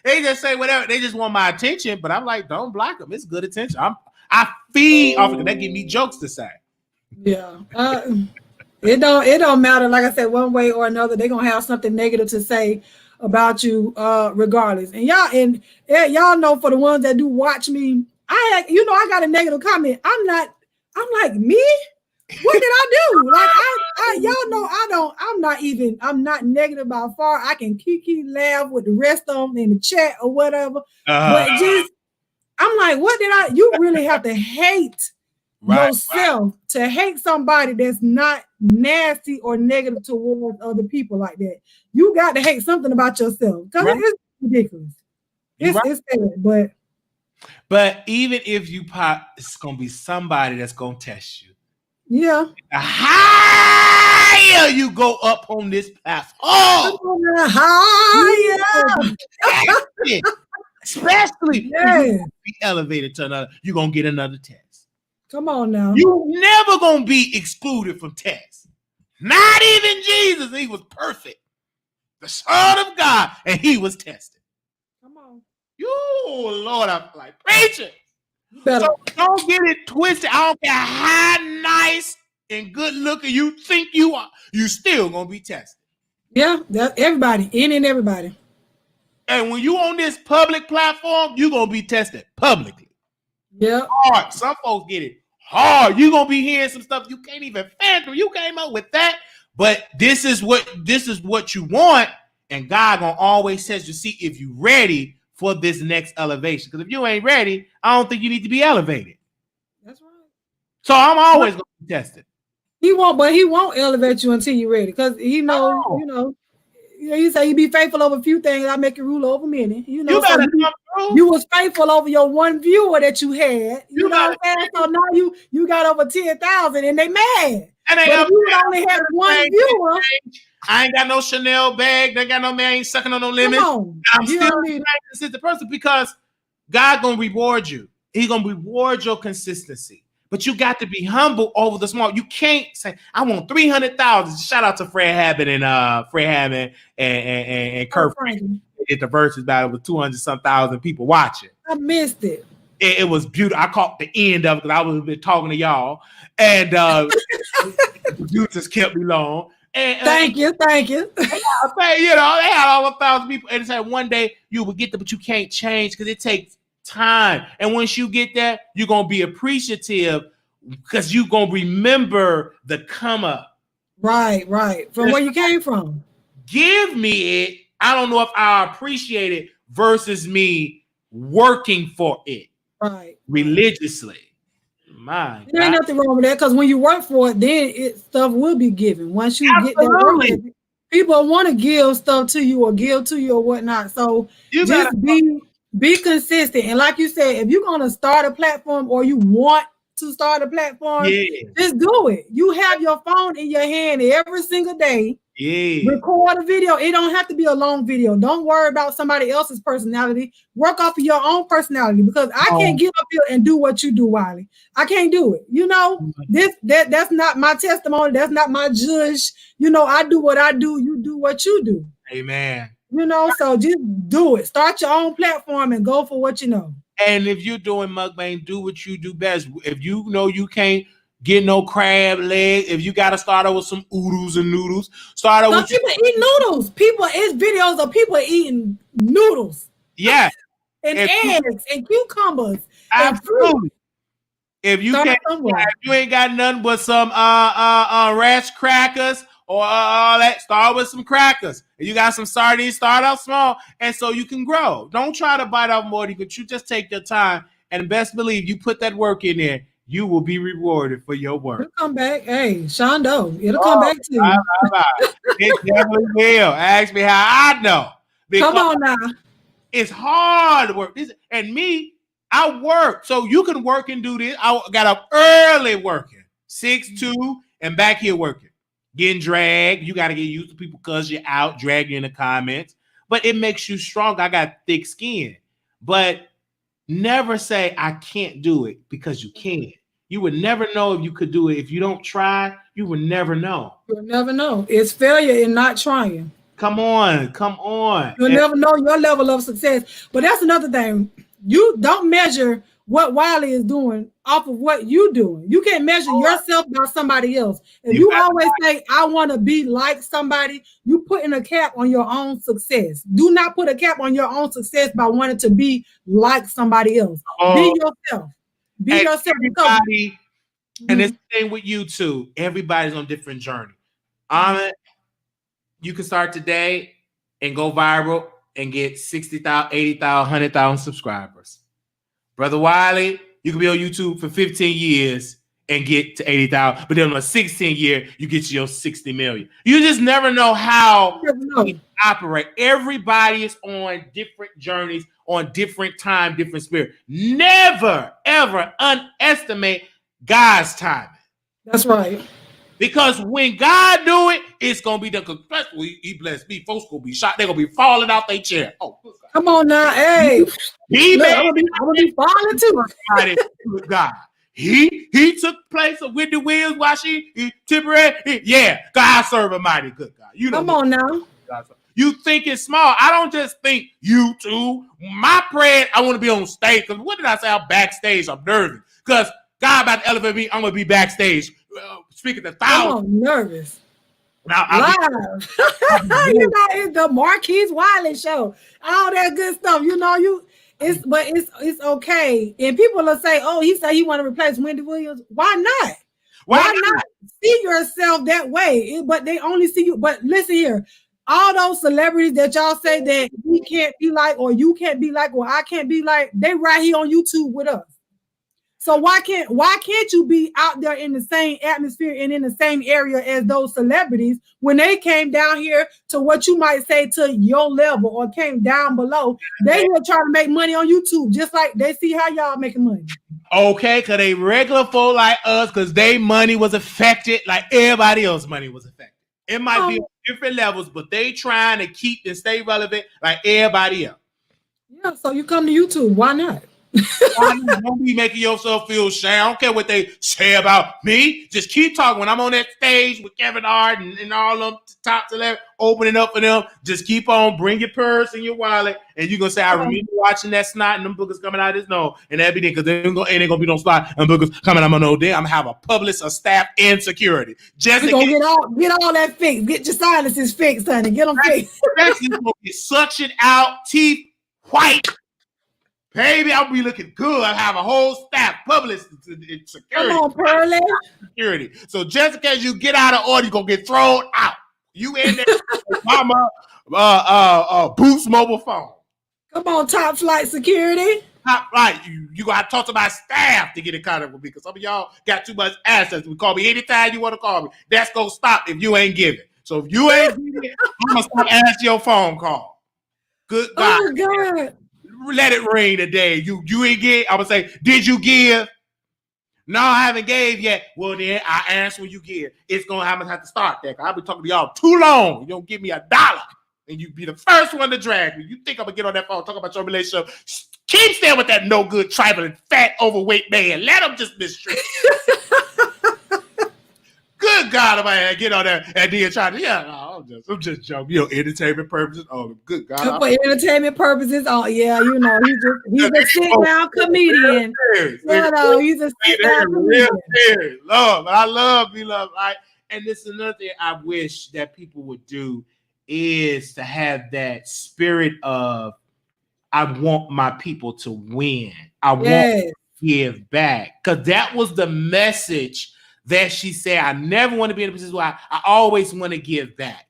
They just say whatever. They just want my attention. But I'm like, don't block them. It's good attention. I feed off of it. They give me jokes to say. Yeah. It don't matter. Like I said, one way or another, they're gonna have something negative to say about you, regardless. And y'all know, for the ones that do watch me, I got a negative comment. I'm like, me? What did I do? Like y'all know I'm not negative by far. I can kiki laugh with the rest of them in the chat or whatever. But just I'm like, what did I? You really have to hate yourself to hate somebody that's not nasty or negative towards other people like that. You got to hate something about yourself, because it's ridiculous. It's sad, but even if you pop, it's gonna be somebody that's gonna test you. Yeah. The higher you go up on this platform, especially if you be elevated to another, you're gonna get another test. Come on now. You never gonna be excluded from tests. Not even Jesus. He was perfect. The Son of God, and he was tested. Come on. You, Lord, I'm like, preacher. So don't get it twisted. I don't care how nice and good looking you think you are. You still gonna be tested. Yeah, that's everybody, in and everybody. And when you on this public platform, you gonna be tested publicly. Yeah. Hard. Some folks get it hard. You're gonna be hearing some stuff you can't even fathom. You came up with that, but this is what you want, and God gonna always test you, see if you ready for this next elevation. Because if you ain't ready, I don't think you need to be elevated. That's right. So I'm always gonna be tested. He won't elevate you until you're ready, because he knows, you say you be faithful over a few things, I make you rule over many. You better come through. You was faithful over your one viewer that you had. You know what I'm saying? So now you got over 10,000 and they mad. And but if you only had one viewer, I ain't got no Chanel bag. They got no man, ain't sucking on no lemon. I'm still a consistent person because God gonna reward you. He gonna reward your consistency. But you got to be humble over the small. You can't say, I want 300,000. Shout out to Fred Hammond and Kurt Franklin. They did the verses battle with 200-some thousand people watching. I missed it. It was beautiful. I caught the end of it because I was been talking to y'all. And the producers kept me long. And, thank you. They had all 1,000 people. And it said one day you will get there, but you can't change because it takes time. And once you get there, you're going to be appreciative because you're going to remember the come up. Right. From where you came from. Give me it. I don't know if I appreciate it versus me working for it. Right. Religiously. My there ain't nothing wrong with that, because when you work for it, then stuff will be given. Once you get that work, people want to give stuff to you or whatnot. So you just be consistent. And like you said, if you're going to start a platform or you want to start a platform, just do it. You have your phone in your hand every single day. Record a video. It don't have to be a long video. Don't worry about somebody else's personality. Work off of your own personality, because I can't get up here and do what you do, Wiley. I can't do it. That's not my testimony. That's not my judge. I do what I do. You do what you do. Amen. So just do it. Start your own platform and go for what you know. And if you're doing mukbang, do what you do best. If you know you can't get no crab leg, if you got to start out with some oodles and noodles, start out with people eat noodles. It's videos of people eating noodles. Yeah. and eggs and cucumbers. Absolutely. And fruit. If you ain't got nothing but some ranch crackers or all that, start with some crackers. If you got some sardines, start out small, and so you can grow. Don't try to bite off more than you just take your time, and best believe you put that work in there, you will be rewarded for your work. It'll come back. Hey, Shondo, it'll come back to you. It definitely will. Ask me how I know. Come on now. It's hard work. And me, I work. So you can work and do this. I got up early working. 6'2", and back here working. Getting dragged. You got to get used to people because you're out, drag you in the comments. But it makes you strong. I got thick skin. But never say I can't do it, because you can. You would never know if you could do it. If you don't try, you would never know. You'll never know. It's failure in not trying. Come on. You'll never know your level of success. But that's another thing. You don't measure what Wiley is doing off of what you're doing. You can't measure yourself by somebody else. If you always say, I want to be like somebody, you putting a cap on your own success. Do not put a cap on your own success by wanting to be like somebody else. Be yourself. Be yourself. Everybody, and it's the same with you too. Everybody's on a different journey. You can start today and go viral and get 60,000, 80,000, 100,000 subscribers. Brother Wiley, you can be on YouTube for 15 years and get to 80,000, but then on a 16 year, you get to your 60 million. You just never know how you operate. Everybody is on different journeys, on different time, different spirit. Never, ever underestimate God's timing. That's right. Because when God do it, it's going to be done. He blessed me. Folks going to be shot. They're going to be falling out their chair. Oh, come on now. Hey. I'm going to be falling too. God. He took place of Wendy Williams while she temporary. Yeah, God serve a mighty good God. Come on now. You think it's small. I don't just think YouTube. My prayer, I want to be on stage. Because what did I say? I'm backstage. I'm nervous. Because God about to elevate me. I'm going to be backstage. Speaking to thousands. I'm nervous. Now, it's the Marquise Wiley Show. All that good stuff. It's okay. And people will say, "Oh, he said he want to replace Wendy Williams." Why not? Why not see yourself that way? But they only see you. But listen here, all those celebrities that y'all say that we can't be like, or you can't be like, or I can't be like, they right here on YouTube with us. So why can't you be out there in the same atmosphere and in the same area as those celebrities when they came down here to what you might say to your level or came down below? They were trying to make money on YouTube just like they see how y'all making money. Okay, because they regular folk like us, because their money was affected like everybody else's money was affected. It might be different levels, but they trying to keep and stay relevant like everybody else. Yeah, so you come to YouTube. Why not? Don't be making yourself feel shame. I don't care what they say about me. Just keep talking. When I'm on that stage with Kevin Hart and all them top 11 opening up for them, just keep on. Bring your purse and your wallet, and you're gonna say, "I remember watching that snot and them boogers coming out of his nose," and that be there because there ain't gonna be no snot and boogers coming out of my nose. Then I'm gonna have a public, a staff, and security. Just we gonna get all that fixed. Get your sinuses fixed, honey. Get them fixed. You're gonna get suctioned out, teeth white. Baby, I'll be looking good. I'll have a whole staff, public security. Come on, Pearly. Security. So just in case you get out of order, you're going to get thrown out. You in there, mama, Boost mobile phone. Come on, top flight security. Top flight. You got to talk to my staff to get in contact with me because some of y'all got too much access. You call me anytime you want to call me. That's going to stop if you ain't giving. So if you ain't giving, I'm going to start asking your phone call. Good God. Oh, God. Let it rain today. You ain't give. I would say, did you give? No, I haven't gave yet. Well, then I answer when you give. It's gonna have to start there. I'll be talking to y'all too long. You don't give me $1, and you be the first one to drag me. You think I'm gonna get on that phone talk about your relationship? Keep staying with that no good, trifling, fat, overweight man. Let him just mistreat. Good God, I get on there and then try to, I'm just joking. You know, entertainment purposes. Oh, good God. For entertainment purposes. Oh, yeah, you know, he's a sit-down comedian. You know, he's a sit-down comedian. Love, I love, right? And this is another thing I wish that people would do is to have that spirit of, I want my people to win. I want to give back. Because that was the message that she said, I never want to be in a position where I always want to give back.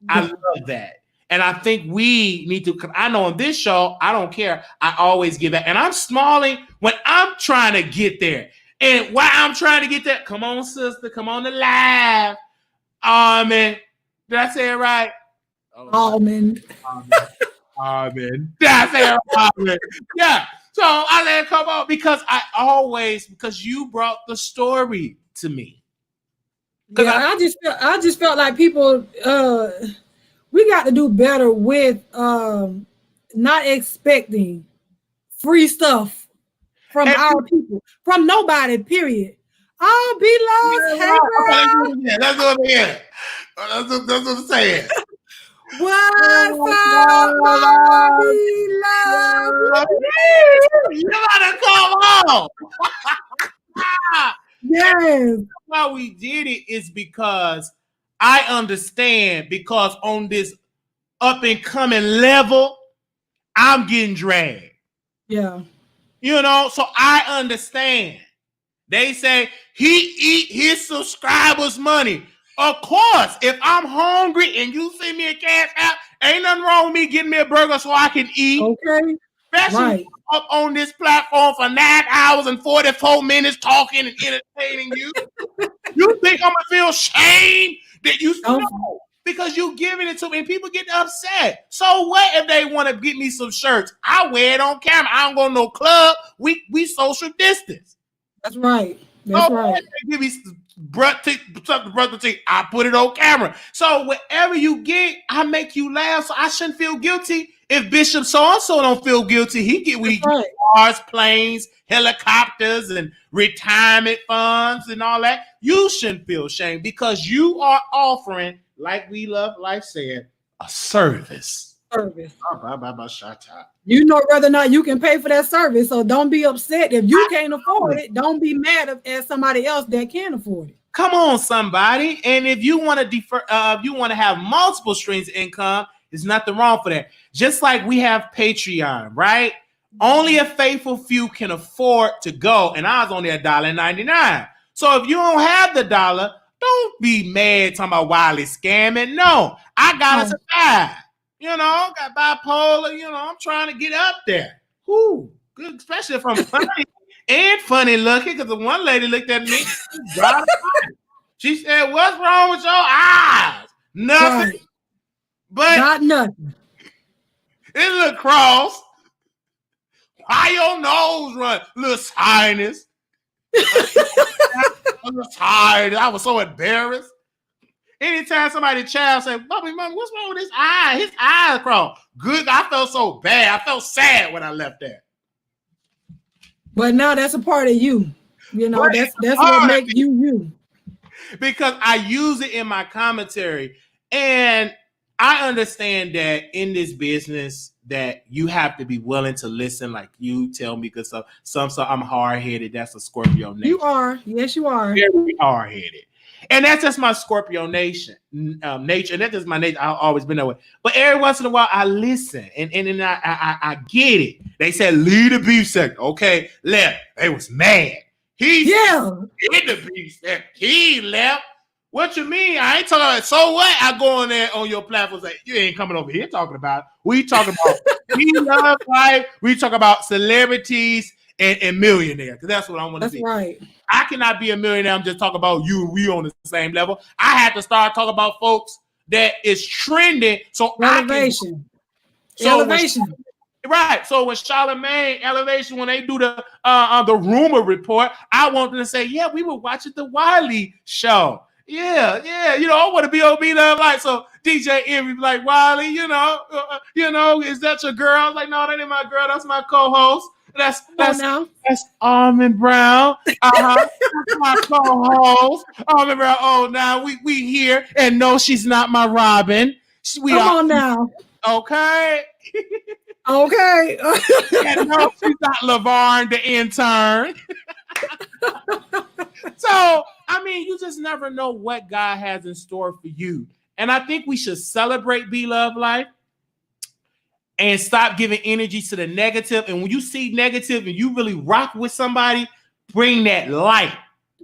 I love that. And I think we need to, because I know on this show, I don't care. I always give back. And I'm smiling when I'm trying to get there. And while I'm trying to get there, come on, sister, come on to live. Almond. Did I say it right? Almond. Almond. Did I say it right? Almond? Yeah. So I let it come on because because you brought the story to me. Yeah, I just felt like people we got to do better with not expecting free stuff from our people, from nobody, period. Oh, be lost. Hey, that's what I'm saying. That's what I'm saying. What's up, you gotta come on. Yes. Why we did it is because I understand, because on this up and coming level, I'm getting dragged. Yeah. You know, so I understand. They say he eat his subscribers' money. Of course, if I'm hungry and you send me a cash app, ain't nothing wrong with me getting me a burger so I can eat. Okay. Especially up on this platform for 9 hours and 44 minutes talking and entertaining you. You think I'm gonna feel shame that you know because you giving it to me and people get upset. So what if they want to get me some shirts? I wear it on camera. I don't go to no club. We social distance. That's right. That's right. They give me something, I put it on camera. So whatever you get, I make you laugh. So I shouldn't feel guilty. If Bishop so-and-so don't feel guilty, he get cars, planes, helicopters, and retirement funds and all that. You shouldn't feel shame because you are offering, like We Love Life said, a service. You know whether or not you can pay for that service, so don't be upset if you can't afford it. Don't be mad at somebody else that can afford it. Come on, somebody. And if you want to defer, if you want to have multiple streams of income, there's nothing wrong for that. Just like we have Patreon, right? Only a faithful few can afford to go, and I was only $1.99. So if you don't have the dollar, don't be mad talking about Wiley scamming. No, I gotta survive. You know, got bipolar. You know, I'm trying to get up there. Ooh, good, especially if I'm funny and funny looking. Because the one lady looked at me, she said, "What's wrong with your eyes?" Nothing, Right. but Not nothing. it look cross. Why your nose run, little sinus? I was tired. I was so embarrassed. Anytime somebody child say, "Bobby, mom, what's wrong with his eye? His eyes crossed." Good. I felt so bad. I felt sad when I left there. But now that's a part of you. You know, that's what makes you. Because I use it in my commentary. And I understand that in this business that you have to be willing to listen, like you tell me, because some I'm hard-headed. That's a Scorpio nature. You are. Yes, you are. Very hard-headed. And that's just my Scorpio nature. And that's just my nature. I've always been that way. But every once in a while, I listen. And I get it. They said, leave the beef sector. Okay, left. They was mad. He's in the beef sector. He left. What you mean? I ain't talking about, so what? I go on there on your platform and say, you ain't coming over here talking about it. We talking about Bloveslife. We talk about celebrities and millionaires. Because that's what I want to be. That's right. I cannot be a millionaire. I'm just talking about you and we on the same level. I have to start talking about folks that is trending. So elevation. Right. So when Charlamagne Elevation, when they do the rumor report, I want them to say, yeah, we were watching the Wiley Show. Yeah. You know, I want to be on Bloveslife. So DJ Envy be like, Wiley, you know, is that your girl? I was like, no, that ain't my girl. That's my co-host. That's AlmondBrown. That's my co-host. AlmondBrown. Oh, now we here, and no, she's not my Robin. Come on now. Okay. Okay. And no, she's not LaVarn, the intern. So, I mean, you just never know what God has in store for you. And I think we should celebrate Bloveslife and stop giving energy to the negative. And when you see negative and you really rock with somebody, bring that light.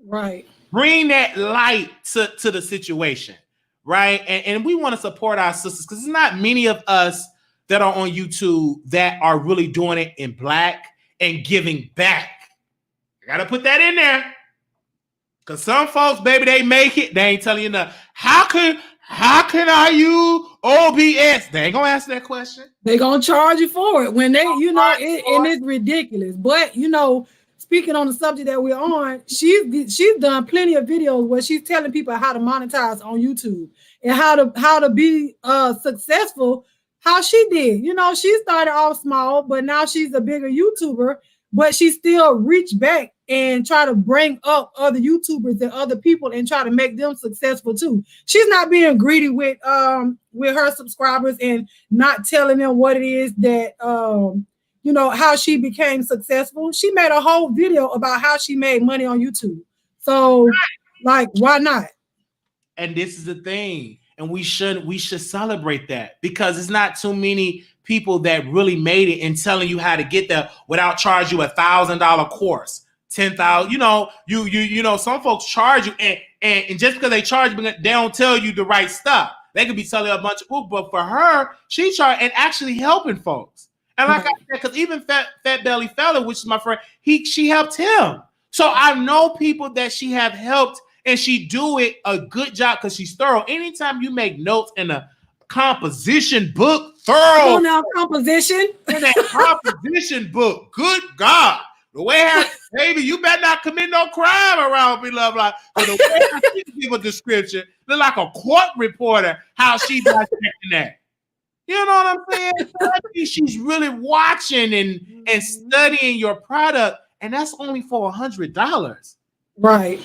Right. Bring that light to the situation. Right. And we want to support our sisters because there's not many of us that are on YouTube that are really doing it in Black and giving back. I got to put that in there. Because some folks, baby, they make it. They ain't telling you nothing. How can I use OBS? They ain't going to answer that question. They going to charge you for it when they, you know, and it's ridiculous. But, you know, speaking on the subject that we're on, she's done plenty of videos where she's telling people how to monetize on YouTube and how to be successful, how she did. You know, she started off small, but now she's a bigger YouTuber, but she still reached back and try to bring up other YouTubers and other people and try to make them successful too. She's not being greedy with her subscribers and not telling them what it is that you know, how she became successful. She made a whole video about how she made money on YouTube. So, like, why not? And this is the thing. And we should celebrate that because it's not too many people that really made it and telling you how to get there without charging you $1,000 course, 10,000. You know, some folks charge you and just because they charge you, they don't tell you the right stuff. They could be telling you a bunch of books, but for her, she charged and actually helping folks. And like I said, because even Fat Belly Fella, which is my friend, she helped him. So I know people that she have helped, and she do it a good job because she's thorough. Anytime you make notes in a composition book, thorough. Oh, now composition. In that composition book, good God, the way baby, you better not commit no crime around Bloveslife. But the way I give a description, look like a court reporter. How she dissecting that. You know what I'm saying? She's really watching and studying your product, and that's only for $100. Right.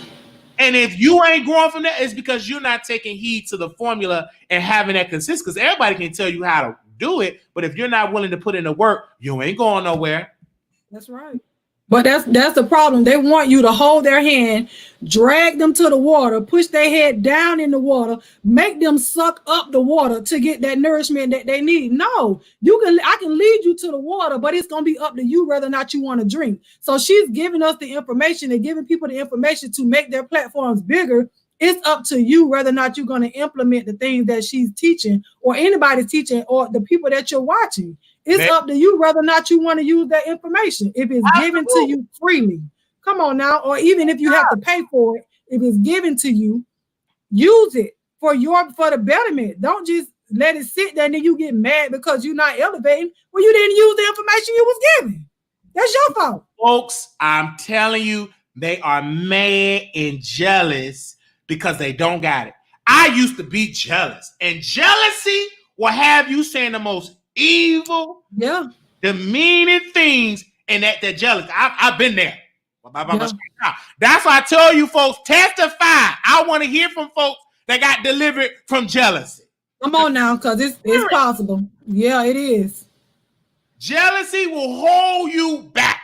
And if you ain't growing from that, it's because you're not taking heed to the formula and having that consistency. Because everybody can tell you how to do it, but if you're not willing to put in the work, you ain't going nowhere. That's right. But that's the problem. They want you to hold their hand, drag them to the water, push their head down in the water, make them suck up the water to get that nourishment that they need. No, I can lead you to the water, but it's gonna be up to you whether or not you want to drink. So she's giving us the information and giving people the information to make their platforms bigger. It's up to you whether or not you're going to implement the things that she's teaching or anybody's teaching or the people that you're watching. It's up to you whether or not you want to use that information. If it's given to you freely, come on now, or even if you have to pay for it, if it's given to you, use it for the betterment. Don't just let it sit there and then you get mad because you're not elevating. Well, you didn't use the information you was given. That's your fault. Folks, I'm telling you, they are mad and jealous because they don't got it. I used to be jealous, and jealousy will have you saying the most evil, demeaning things, and that they're jealous. I've been there. That's why I tell you folks, testify. I want to hear from folks that got delivered from jealousy. Come on now, because it's possible. Yeah, it is. Jealousy will hold you back.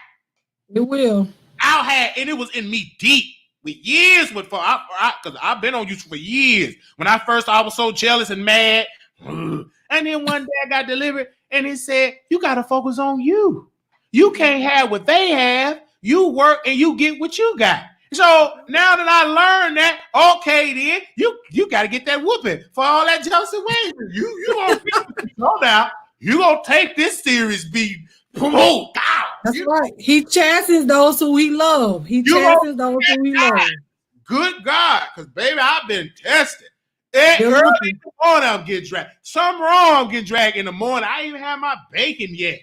It will. And it was in me deep. Years with because I've been on YouTube for years. When I was so jealous and mad, and then one day I got delivered, and it said, "You got to focus on you. You can't have what they have. You work and you get what you got." So now that I learned that, okay, then you got to get that whooping for all that jealousy. Wait, you gonna go down. You gonna take this series be promote. That's right. He chastens those who he loves. He chastens those who he loves. Good God, because baby, I've been tested. Early in the morning, I'm getting dragged. Something wrong, I'm getting dragged in the morning. I ain't even have my bacon yet.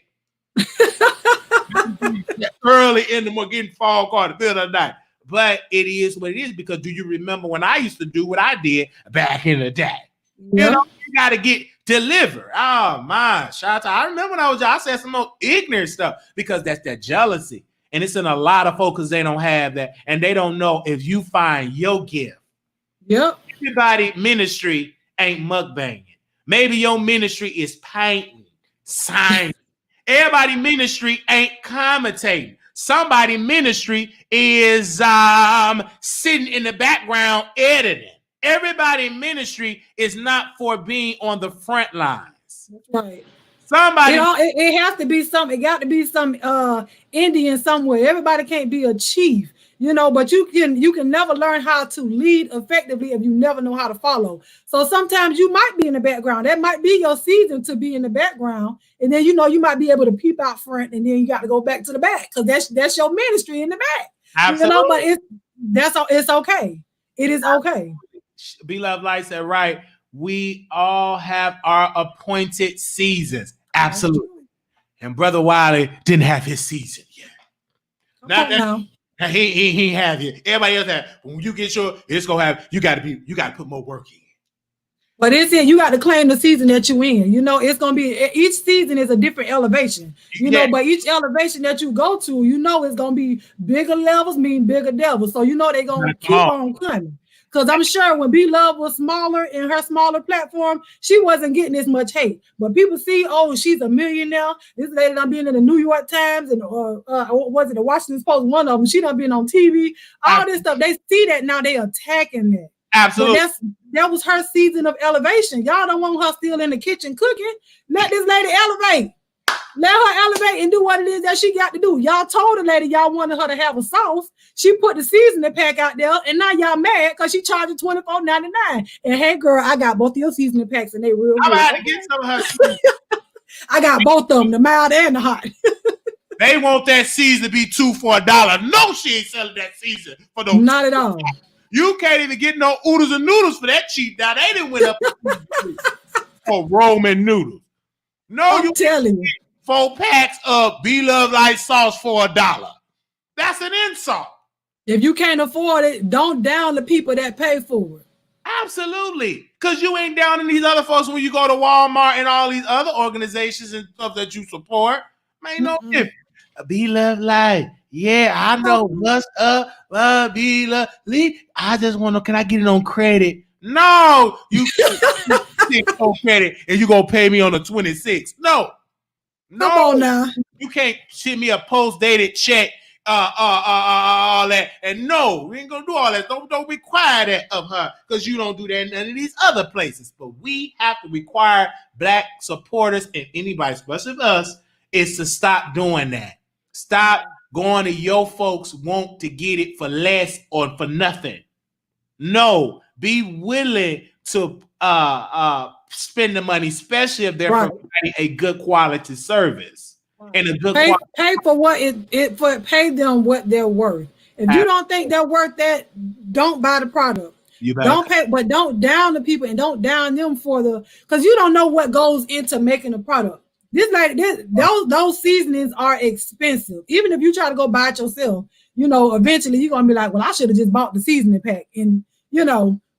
Early in the morning, getting phone call in the middle of the night. But it is what it is, because do you remember when I used to do what I did back in the day? You know, you got to get delivered. Oh, my. Shout out. I remember when I said some more ignorant stuff because that's that jealousy. And it's in a lot of folks, they don't have that. And they don't know if you find your gift. Yep. Everybody ministry ain't mukbanging. Maybe your ministry is painting, signing. Everybody ministry ain't commentating. Somebody ministry is sitting in the background editing. Everybody in ministry is not for being on the front lines. That's right. Somebody, it has to be something. It got to be some Indian somewhere. Everybody can't be a chief, but you can never learn how to lead effectively if you never know how to follow. So sometimes you might be in the background. That might be your season to be in the background, and then you might be able to peep out front, and then you got to go back to the back because that's your ministry in the back. Absolutely. But it's okay. It is okay. Bloveslife said, right, we all have our appointed seasons. Absolutely. And Brother Wiley didn't have his season yet. Now he have it. Everybody else have. When you get your, it's gonna have. You got to put more work in. But it's it. You got to claim the season that you in. It's gonna be each season is a different elevation. But each elevation that you go to, it's gonna be bigger levels mean bigger devils. So they're gonna keep on coming. Because I'm sure when B-Love was smaller in her smaller platform, she wasn't getting as much hate. But people see, she's a millionaire. This lady done been in the New York Times and was it the Washington Post? One of them. She done been on TV. All this stuff. They see that now. They attacking that. Absolutely. That was her season of elevation. Y'all don't want her still in the kitchen cooking. Let this lady elevate. Let her elevate and do what it is that she got to do. Y'all told the lady y'all wanted her to have a sauce. She put the seasoning pack out there, and now y'all mad because she charging $24.99. And hey, girl, I got both of your seasoning packs, and they real good. I'm about to get some of her seasoning. I got both of them, the mild and the hot. They want that season to be $2 for $1. No, she ain't selling that season for no. Not at all. You can't even get no oodles and noodles for that cheap. Now they didn't went up for Roman noodles. No, I'm telling you. 4 packs of Bloveslife sauce for $1. That's an insult. If you can't afford it, don't down the people that pay for it. Absolutely. Because you ain't down in these other folks when you go to Walmart and all these other organizations and stuff that you support. Ain't no difference. Bloveslife. Yeah, I know what's up. Bloveslife. I just want to know, can I get it on credit? No, you get on credit and you going to pay me on the 26th. No. Come on now. You can't send me a post-dated check all that. And no, we ain't gonna do all that. Don't require that of her, because you don't do that in none of these other places. But we have to require Black supporters and anybody, especially us, is to stop doing that. Stop going to your folks want to get it for less or for nothing. No, be willing to spend the money, especially if they're providing a good quality service and a good pay for what pay them what they're worth. If you don't think they're worth that, don't buy the product. Don't pay, but don't down the people and don't down them because you don't know what goes into making a product. Those seasonings are expensive. Even if you try to go buy it yourself, eventually you're gonna be like, well, I should have just bought the seasoning pack. And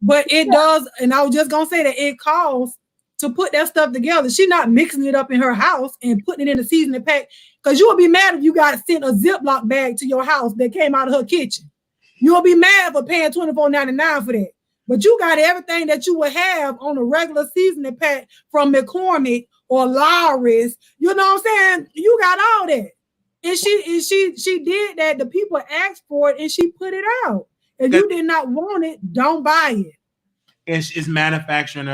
but it does, and I was just gonna say that it costs to put that stuff together. She's not mixing it up in her house and putting it in a seasoning pack, because you will be mad if you got sent a Ziploc bag to your house that came out of her kitchen. You'll be mad for paying $24.99 for that. But you got everything that you would have on a regular seasoning pack from McCormick or Lawry's. You know what I'm saying? You got all that. And she did that. The people asked for it and she put it out. If you did not want it, don't buy it. It's manufacturing,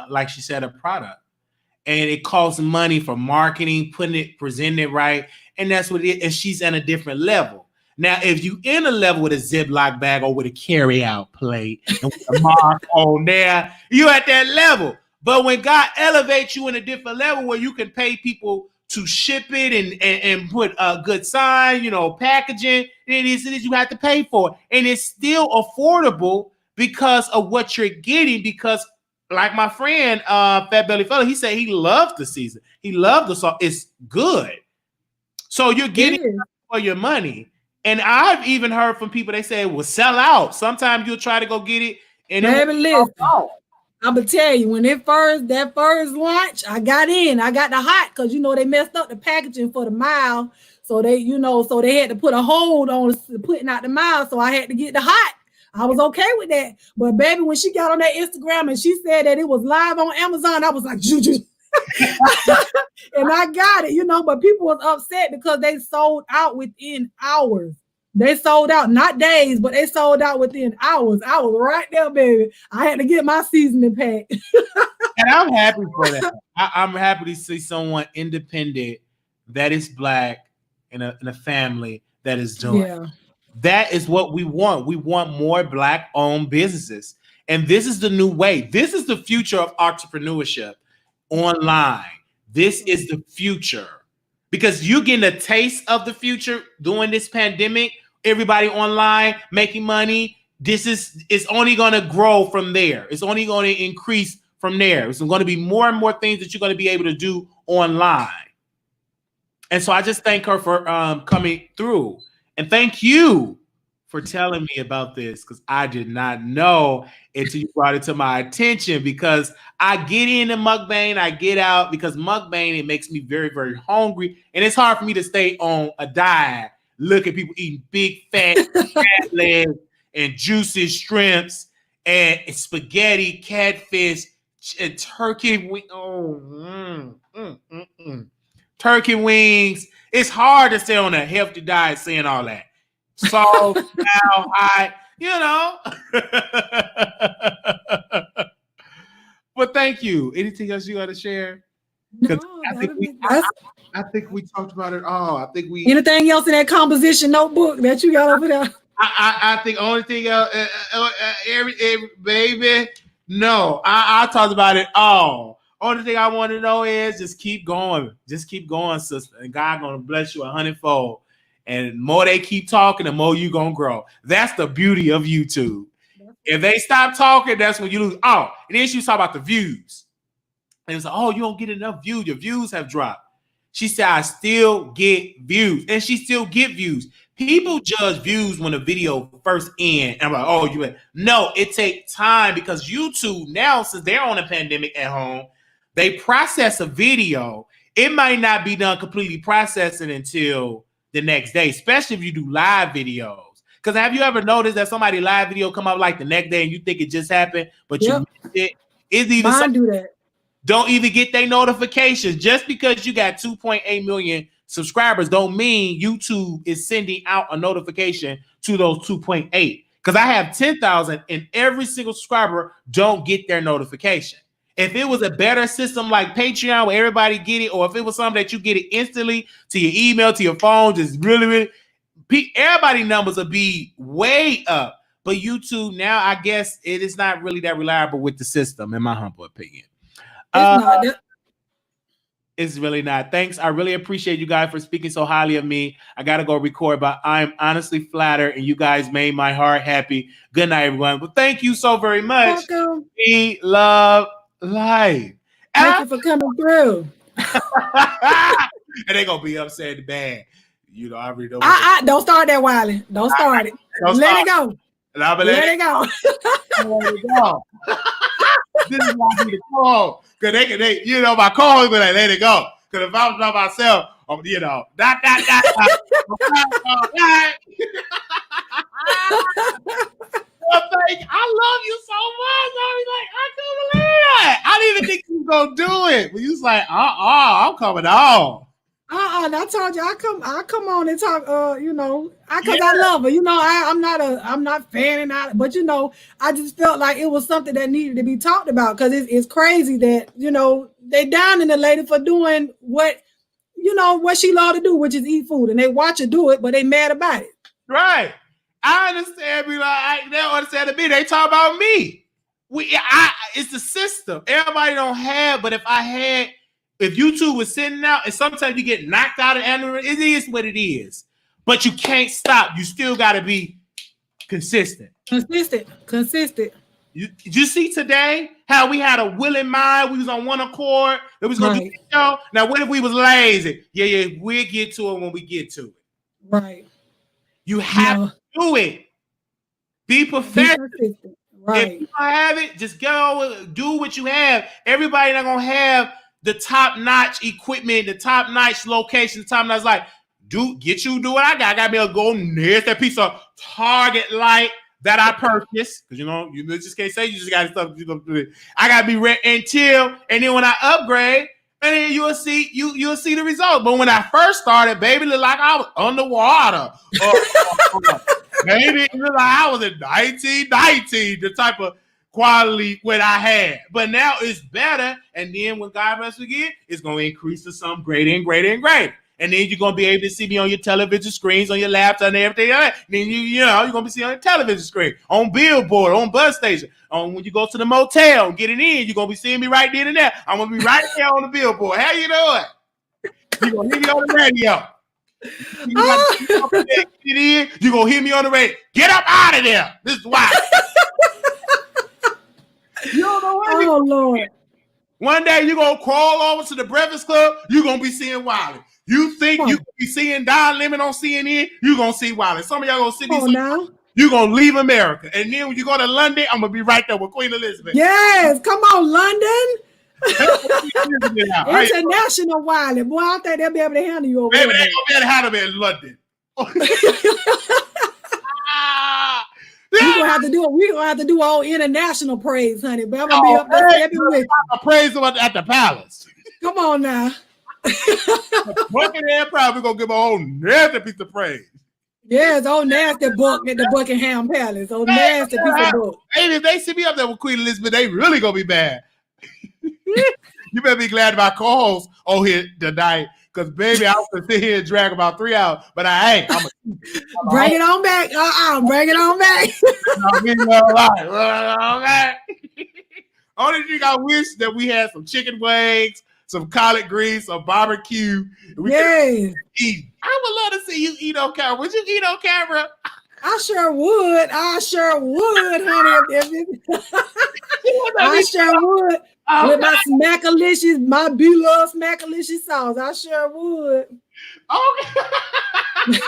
like she said, a product. And it costs money for marketing, presenting it right. And that's what it is. And she's at a different level. Now, if you in a level with a Ziploc bag or with a carry-out plate and with a mark on there, you at that level. But when God elevates you in a different level where you can pay people to ship it and put a good sign, packaging, it is you have to pay for it. And it's still affordable because of what you're getting. Because like my friend, Fat Belly Fella, he said he loved the season. He loved the sauce. It's good. So you're getting for your money. And I've even heard from people, they say it will sell out. Sometimes you'll try to go get it. And listen, I'm going to tell you, when that first launch, I got the hot, because, they messed up the packaging for the mile. So they had to put a hold on putting out the mile. So I had to get the hot. I was okay with that. But baby, when she got on that Instagram and she said that it was live on Amazon, I was like, Juju. And I got it, but people was upset because they sold out within hours. They sold out, not days, but they sold out within hours. I was right there, baby. I had to get my seasoning pack. And I'm happy for that. I'm happy to see someone independent that is Black in a family that is doing. Yeah. That is what we want. We want more Black-owned businesses. And this is the new way. This is the future of entrepreneurship online. This is the future. Because you're getting a taste of the future during this pandemic. Everybody online making money. It's only going to grow from there. It's only going to increase from there. It's going to be more and more things that you're going to be able to do online. And so I just thank her for coming through. And thank you for telling me about this, because I did not know until you brought it to my attention. Because I get into mukbang, I get out, because mukbang, it makes me very, very hungry. And it's hard for me to stay on a diet. Look at people eating big, fat legs and juicy shrimps and spaghetti, catfish, and turkey wing. Turkey wings. It's hard to stay on a healthy diet saying all that. Salt, now, high, But thank you. Anything else you got to share? No, I think we talked about it all. Anything else in that composition notebook that you got over there? I think only thing else, every baby. No, I talked about it all. Only thing I want to know is just keep going. Just keep going, sister. And God gonna bless you 100-fold. And the more they keep talking, the more you gonna grow. That's the beauty of YouTube. If they stop talking, that's when you lose. Oh, and then she was talking about the views. And it was like, oh, you don't get enough views. Your views have dropped. She said, I still get views. And she still get views. People judge views when a video first ends. And I'm like, oh, no, it takes time, because YouTube now, since they're on a pandemic at home, they process a video. It might not be done completely processing until the next day, especially if you do live videos. Because have you ever noticed that somebody live video come up like the next day and you think it just happened, but you missed it? It's even do that. Don't even get their notifications. Just because you got 2.8 million subscribers don't mean YouTube is sending out a notification to those 2.8. Because I have 10,000 and every single subscriber don't get their notification. If it was a better system like Patreon where everybody get it, or if it was something that you get it instantly to your email, to your phone, just really, everybody numbers would be way up. But YouTube now, I guess it is not really that reliable with the system, in my humble opinion. It's really not. Thanks. I really appreciate you guys for speaking so highly of me. I got to go record, but I'm honestly flattered, and you guys made my heart happy. Good night, everyone. But thank you so very much. Welcome. We love life. Thank you for coming through. And they're going to be upset bad. You know, I already know. Don't start that, Wiley. Don't start it. Let it go. Let it go. Let it go. This is why I need to call. Because they, you know, my call is like, let it go. Because if I was by myself, you know, I love you so much. I was like, I couldn't believe that. I didn't even think you was going to do it. But you was like, I'm coming on. I told you I come on and talk. You know, because I love her. You know, I'm not fanning out, but you know, I just felt like it was something that needed to be talked about because it's crazy that you know they downing the lady for doing what she loved to do, which is eat food, and they watch her do it, but they mad about it. Right. I understand. They don't understand to me. They talk about me. It's the system. Everybody don't have, but if YouTube was sitting out, and sometimes you get knocked out of animation, it is what it is. But you can't stop. You still got to be consistent. Consistent. You see today how we had a willing mind? We was on one accord. It was going to do the show. Now, what if we was lazy? Yeah, we'll get to it when we get to it. Right. You have to do it. Be professional. Right. If you don't have it, just go do what you have. Everybody not going to have the top-notch equipment, the top-notch location, the top-notch light. Do what I got. I got me a gold nasty piece of Target light that I purchased. Because you just can't say you just got stuff. I gotta be ready and then when I upgrade, and then you'll see the result. But when I first started, baby, it looked like I was underwater. Baby, it looked like I was in 1919, the type of quality what I had, but now it's better. And then when God bless again, it's going to increase to something greater and greater and greater. And then you're going to be able to see me on your television screens, on your laptop, and everything like that. Then you're going to be seeing on your television screen, on billboard, on bus station, when you go to the motel, getting in, you're going to be seeing me right then and there. I'm going to be right there on the billboard. How you doing? You're going to hear me on the radio. You're going to hear me on the radio. Get up out of there. This is why. You don't know what Lord. One day you're going to crawl over to the Breakfast Club, you're going to be seeing Wiley. You think you can be seeing Don Lemon on CNN, you're going to see Wiley. Some of y'all going to see these. You're going to leave America. And then when you go to London, I'm going to be right there with Queen Elizabeth. Yes, come on, London. International Wiley. Boy, I don't think they'll be able to handle you over there. Maybe they're going to be able to handle me in London. We're gonna have to do all international praise, honey. But I'm gonna be up there stepping with you. Praise at the palace. Come on now. Buckingham probably gonna give a whole nasty piece of praise. Yes, old nasty book at the Buckingham Palace. Old nasty piece of book. Hey, if they see me up there with Queen Elizabeth, they really gonna be bad. You better be glad my co-host on here tonight. Because, baby, I was going to sit here and drag about 3 hours, but I ain't. Bring it on back. Bring it on back. Only thing I wish that we had some chicken wings, some collard greens, some barbecue. Yes. Eat. I would love to see you eat on camera. Would you eat on camera? I sure would. Honey. I sure would. With my Smackalicious, my beloved Smackalicious sauce. I sure would. Okay.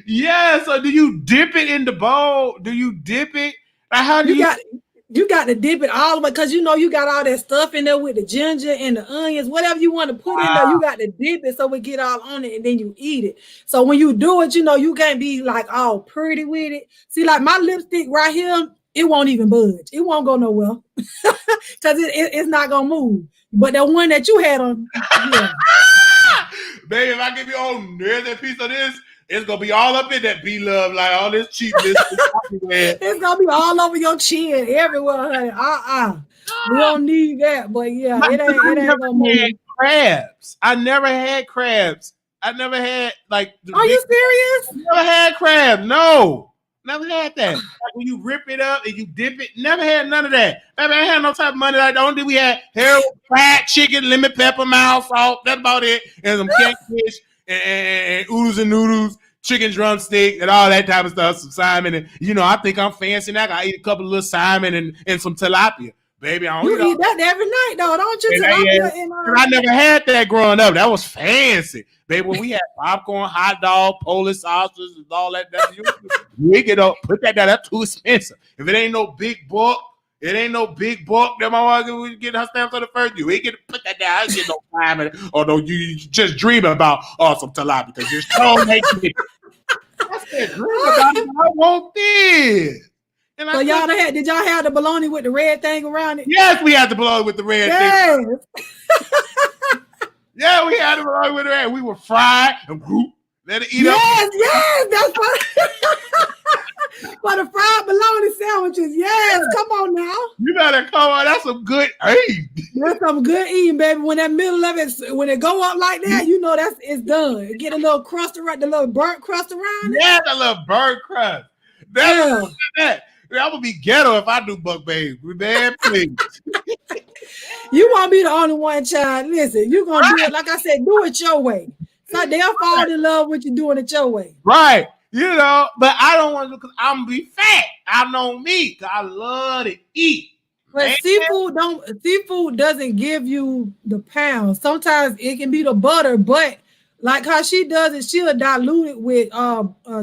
Yeah, so do you dip it in the bowl? Do you dip it? How do you got to dip it all the way because you know you got all that stuff in there with the ginger and the onions, whatever you want to put in there, you got to dip it so we get all on it and then you eat it. So when you do it, you know, you can't be like all pretty with it. See, like my lipstick right here, it won't even budge. It won't go nowhere because it's not going to move. But the one that you had on, yeah. Baby, if I give you there's a piece of this, it's gonna be all up in that B Love, like all this cheapness. It's gonna be all over your chin, everywhere, honey. We don't need that, but yeah, it ain't gonna move. Crabs. I never had crabs. I never had like. Are you serious? Never had crabs. No, never had that. Like when you rip it up and you dip it. Never had none of that. Baby, I had no type of money like that. Only we had heroin, fried chicken, lemon pepper, mild salt. That's about it. And some catfish and oodles and noodles, chicken drumstick, and all that type of stuff. Some salmon, and I think I'm fancy now. I eat a couple of little salmon and some tilapia. Baby, I don't eat that every night, though, don't you? I never had that growing up. That was fancy. Baby, when we had popcorn, hot dog, Polish sausages, and all that, we get up, put that down. That's too expensive. If it ain't no big buck, that my wife we get her stamps on the first. You ain't get to put that down. I ain't get no time in it. Or no, you just dream about some tilapia because you're so naked. I said, dream about it. I want this. And so did y'all have the bologna with the red thing around it? Yes, we had the bologna with the red thing. Yeah, we had the bologna with the red. We were fried and let it eat up. Yes, that's what. For the fried bologna sandwiches. Yes, come on now. You better come on. That's some good eating. That's some good eating, baby. When that middle of it, when it go up like that, it's done. Get a little crust around, the little burnt crust around it. Yeah, the little burnt crust. That. I'm gonna be ghetto if I do Buck Babe. Man, please. You won't be the only one, child. Listen, you're gonna do it, like I said, do it your way. So they'll fall in love with you doing it your way. Right. But I don't want to because I'm gonna be fat. I know me, because I love to eat. But seafood doesn't give you the pounds. Sometimes it can be the butter, but like how she does it, she'll dilute it with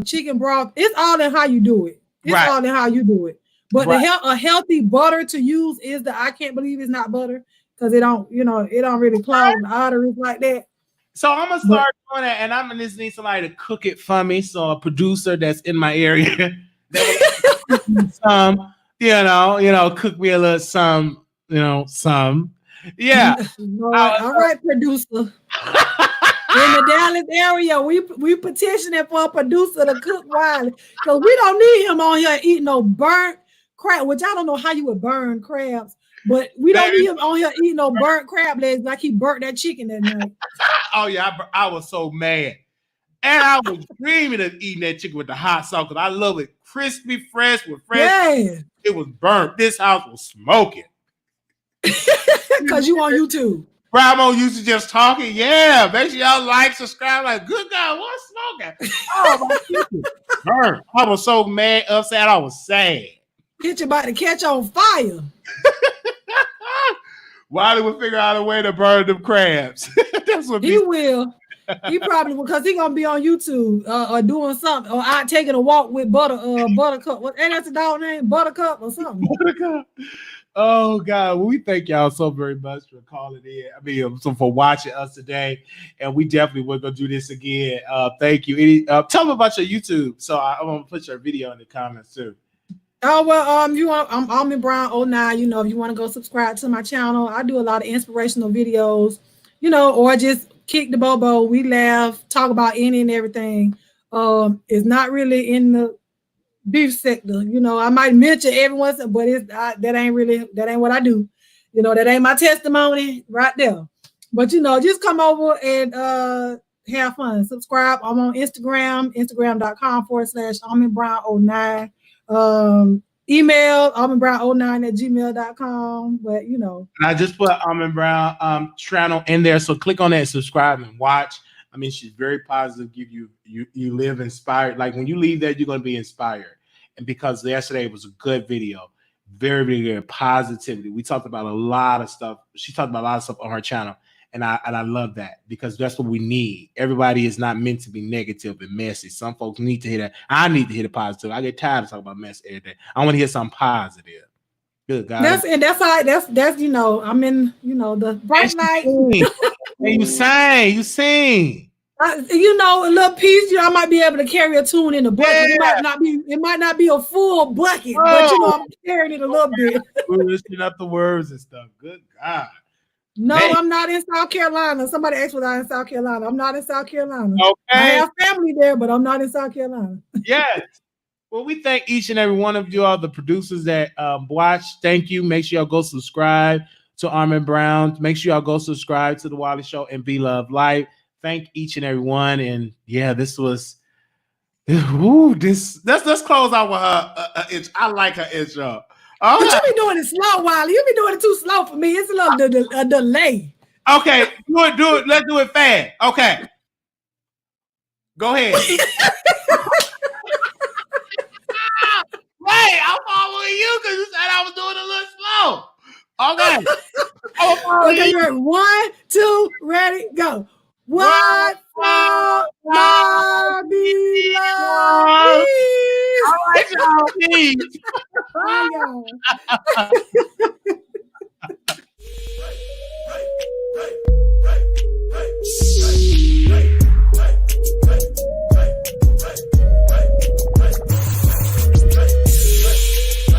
chicken broth. It's all in how you do it. It's all in how you do it. But a healthy butter to use is I can't believe it's not butter because it don't really clog the arteries like that. So I'm gonna start doing that, and I'm gonna just need somebody to cook it for me. So a producer that's in my area that will cook me some, cook me a little some. Yeah. All right, producer. In the Dallas area, we petitioning for a producer to cook Wiley because we don't need him on here eating no burnt crab, which I don't know how you would burn crabs, but we don't need him on here eating no burnt crab legs like he burnt that chicken that night. Oh yeah, I was so mad, and I was dreaming of eating that chicken with the hot sauce because I love it crispy, fresh with fresh. Yeah. It was burnt. This house was smoking. Because you on YouTube. Bravo used to just talking. Yeah, make sure y'all like, subscribe. Like, good God, what's smoking? Oh, my goodness. Burn. I was so mad, upset. I was sad. Get you about to catch on fire. Wiley will figure out a way to burn them crabs. That's what he will. He probably will because he's gonna be on YouTube or doing something or out taking a walk with Buttercup. And that's a dog name, Buttercup or something. Buttercup. Oh God, well, we thank y'all so very much for calling in. For watching us today, and we definitely will go do this again. Thank you. Tell them about your YouTube, so I'm gonna put your video in the comments too. Oh well, I'm AlmondBrown09. If you want to go subscribe to my channel, I do a lot of inspirational videos, or just kick the bobo. We laugh, talk about any and everything. It's not really in the beef sector, I might mention every once, but that ain't what I do. That ain't my testimony right there. But just come over and have fun. Subscribe. I'm on Instagram, instagram.com/AlmondBrown09. Email AlmondBrown09@gmail.com. But And I just put Almond Brown channel in there. So click on that, subscribe and watch. I mean, she's very positive. Give you live inspired. Like when you leave there, you're gonna be inspired. And because yesterday was a good video, very, very good positivity. We talked about a lot of stuff. She talked about a lot of stuff on her channel, and I love that because that's what we need. Everybody is not meant to be negative and messy. Some folks need to hear that. I need to hear the positive. I get tired of talking about mess every day. I want to hear something positive. Good God. That's I'm in the bright light. And you sing. A little piece. I might be able to carry a tune in the bucket. Yeah. It might not be a full bucket, but I'm carrying it a little bit. We're listening up the words and stuff. Good God. No, Man. I'm not in South Carolina. Somebody asked was I in South Carolina. I'm not in South Carolina. Okay. I have family there, but I'm not in South Carolina. Yes. Well, we thank each and every one of you, all the producers that watch. Thank you. Make sure y'all go subscribe to Almond Brown. Make sure y'all go subscribe to the Wiley Show and Bloveslife. Thank each and every one. And yeah, this was. Ooh, let's close out with her. I like her intro. But you be doing it slow, Wiley. You be doing it too slow for me. It's a little a delay. Okay, do it. Let's do it fast. Okay, go ahead. Wait, I'm following you because you said I was doing a little slow. Okay. Okay, you ready? 1, 2, ready, go. What for Bobby love? All right, y'all. Peace. Bye, y'all.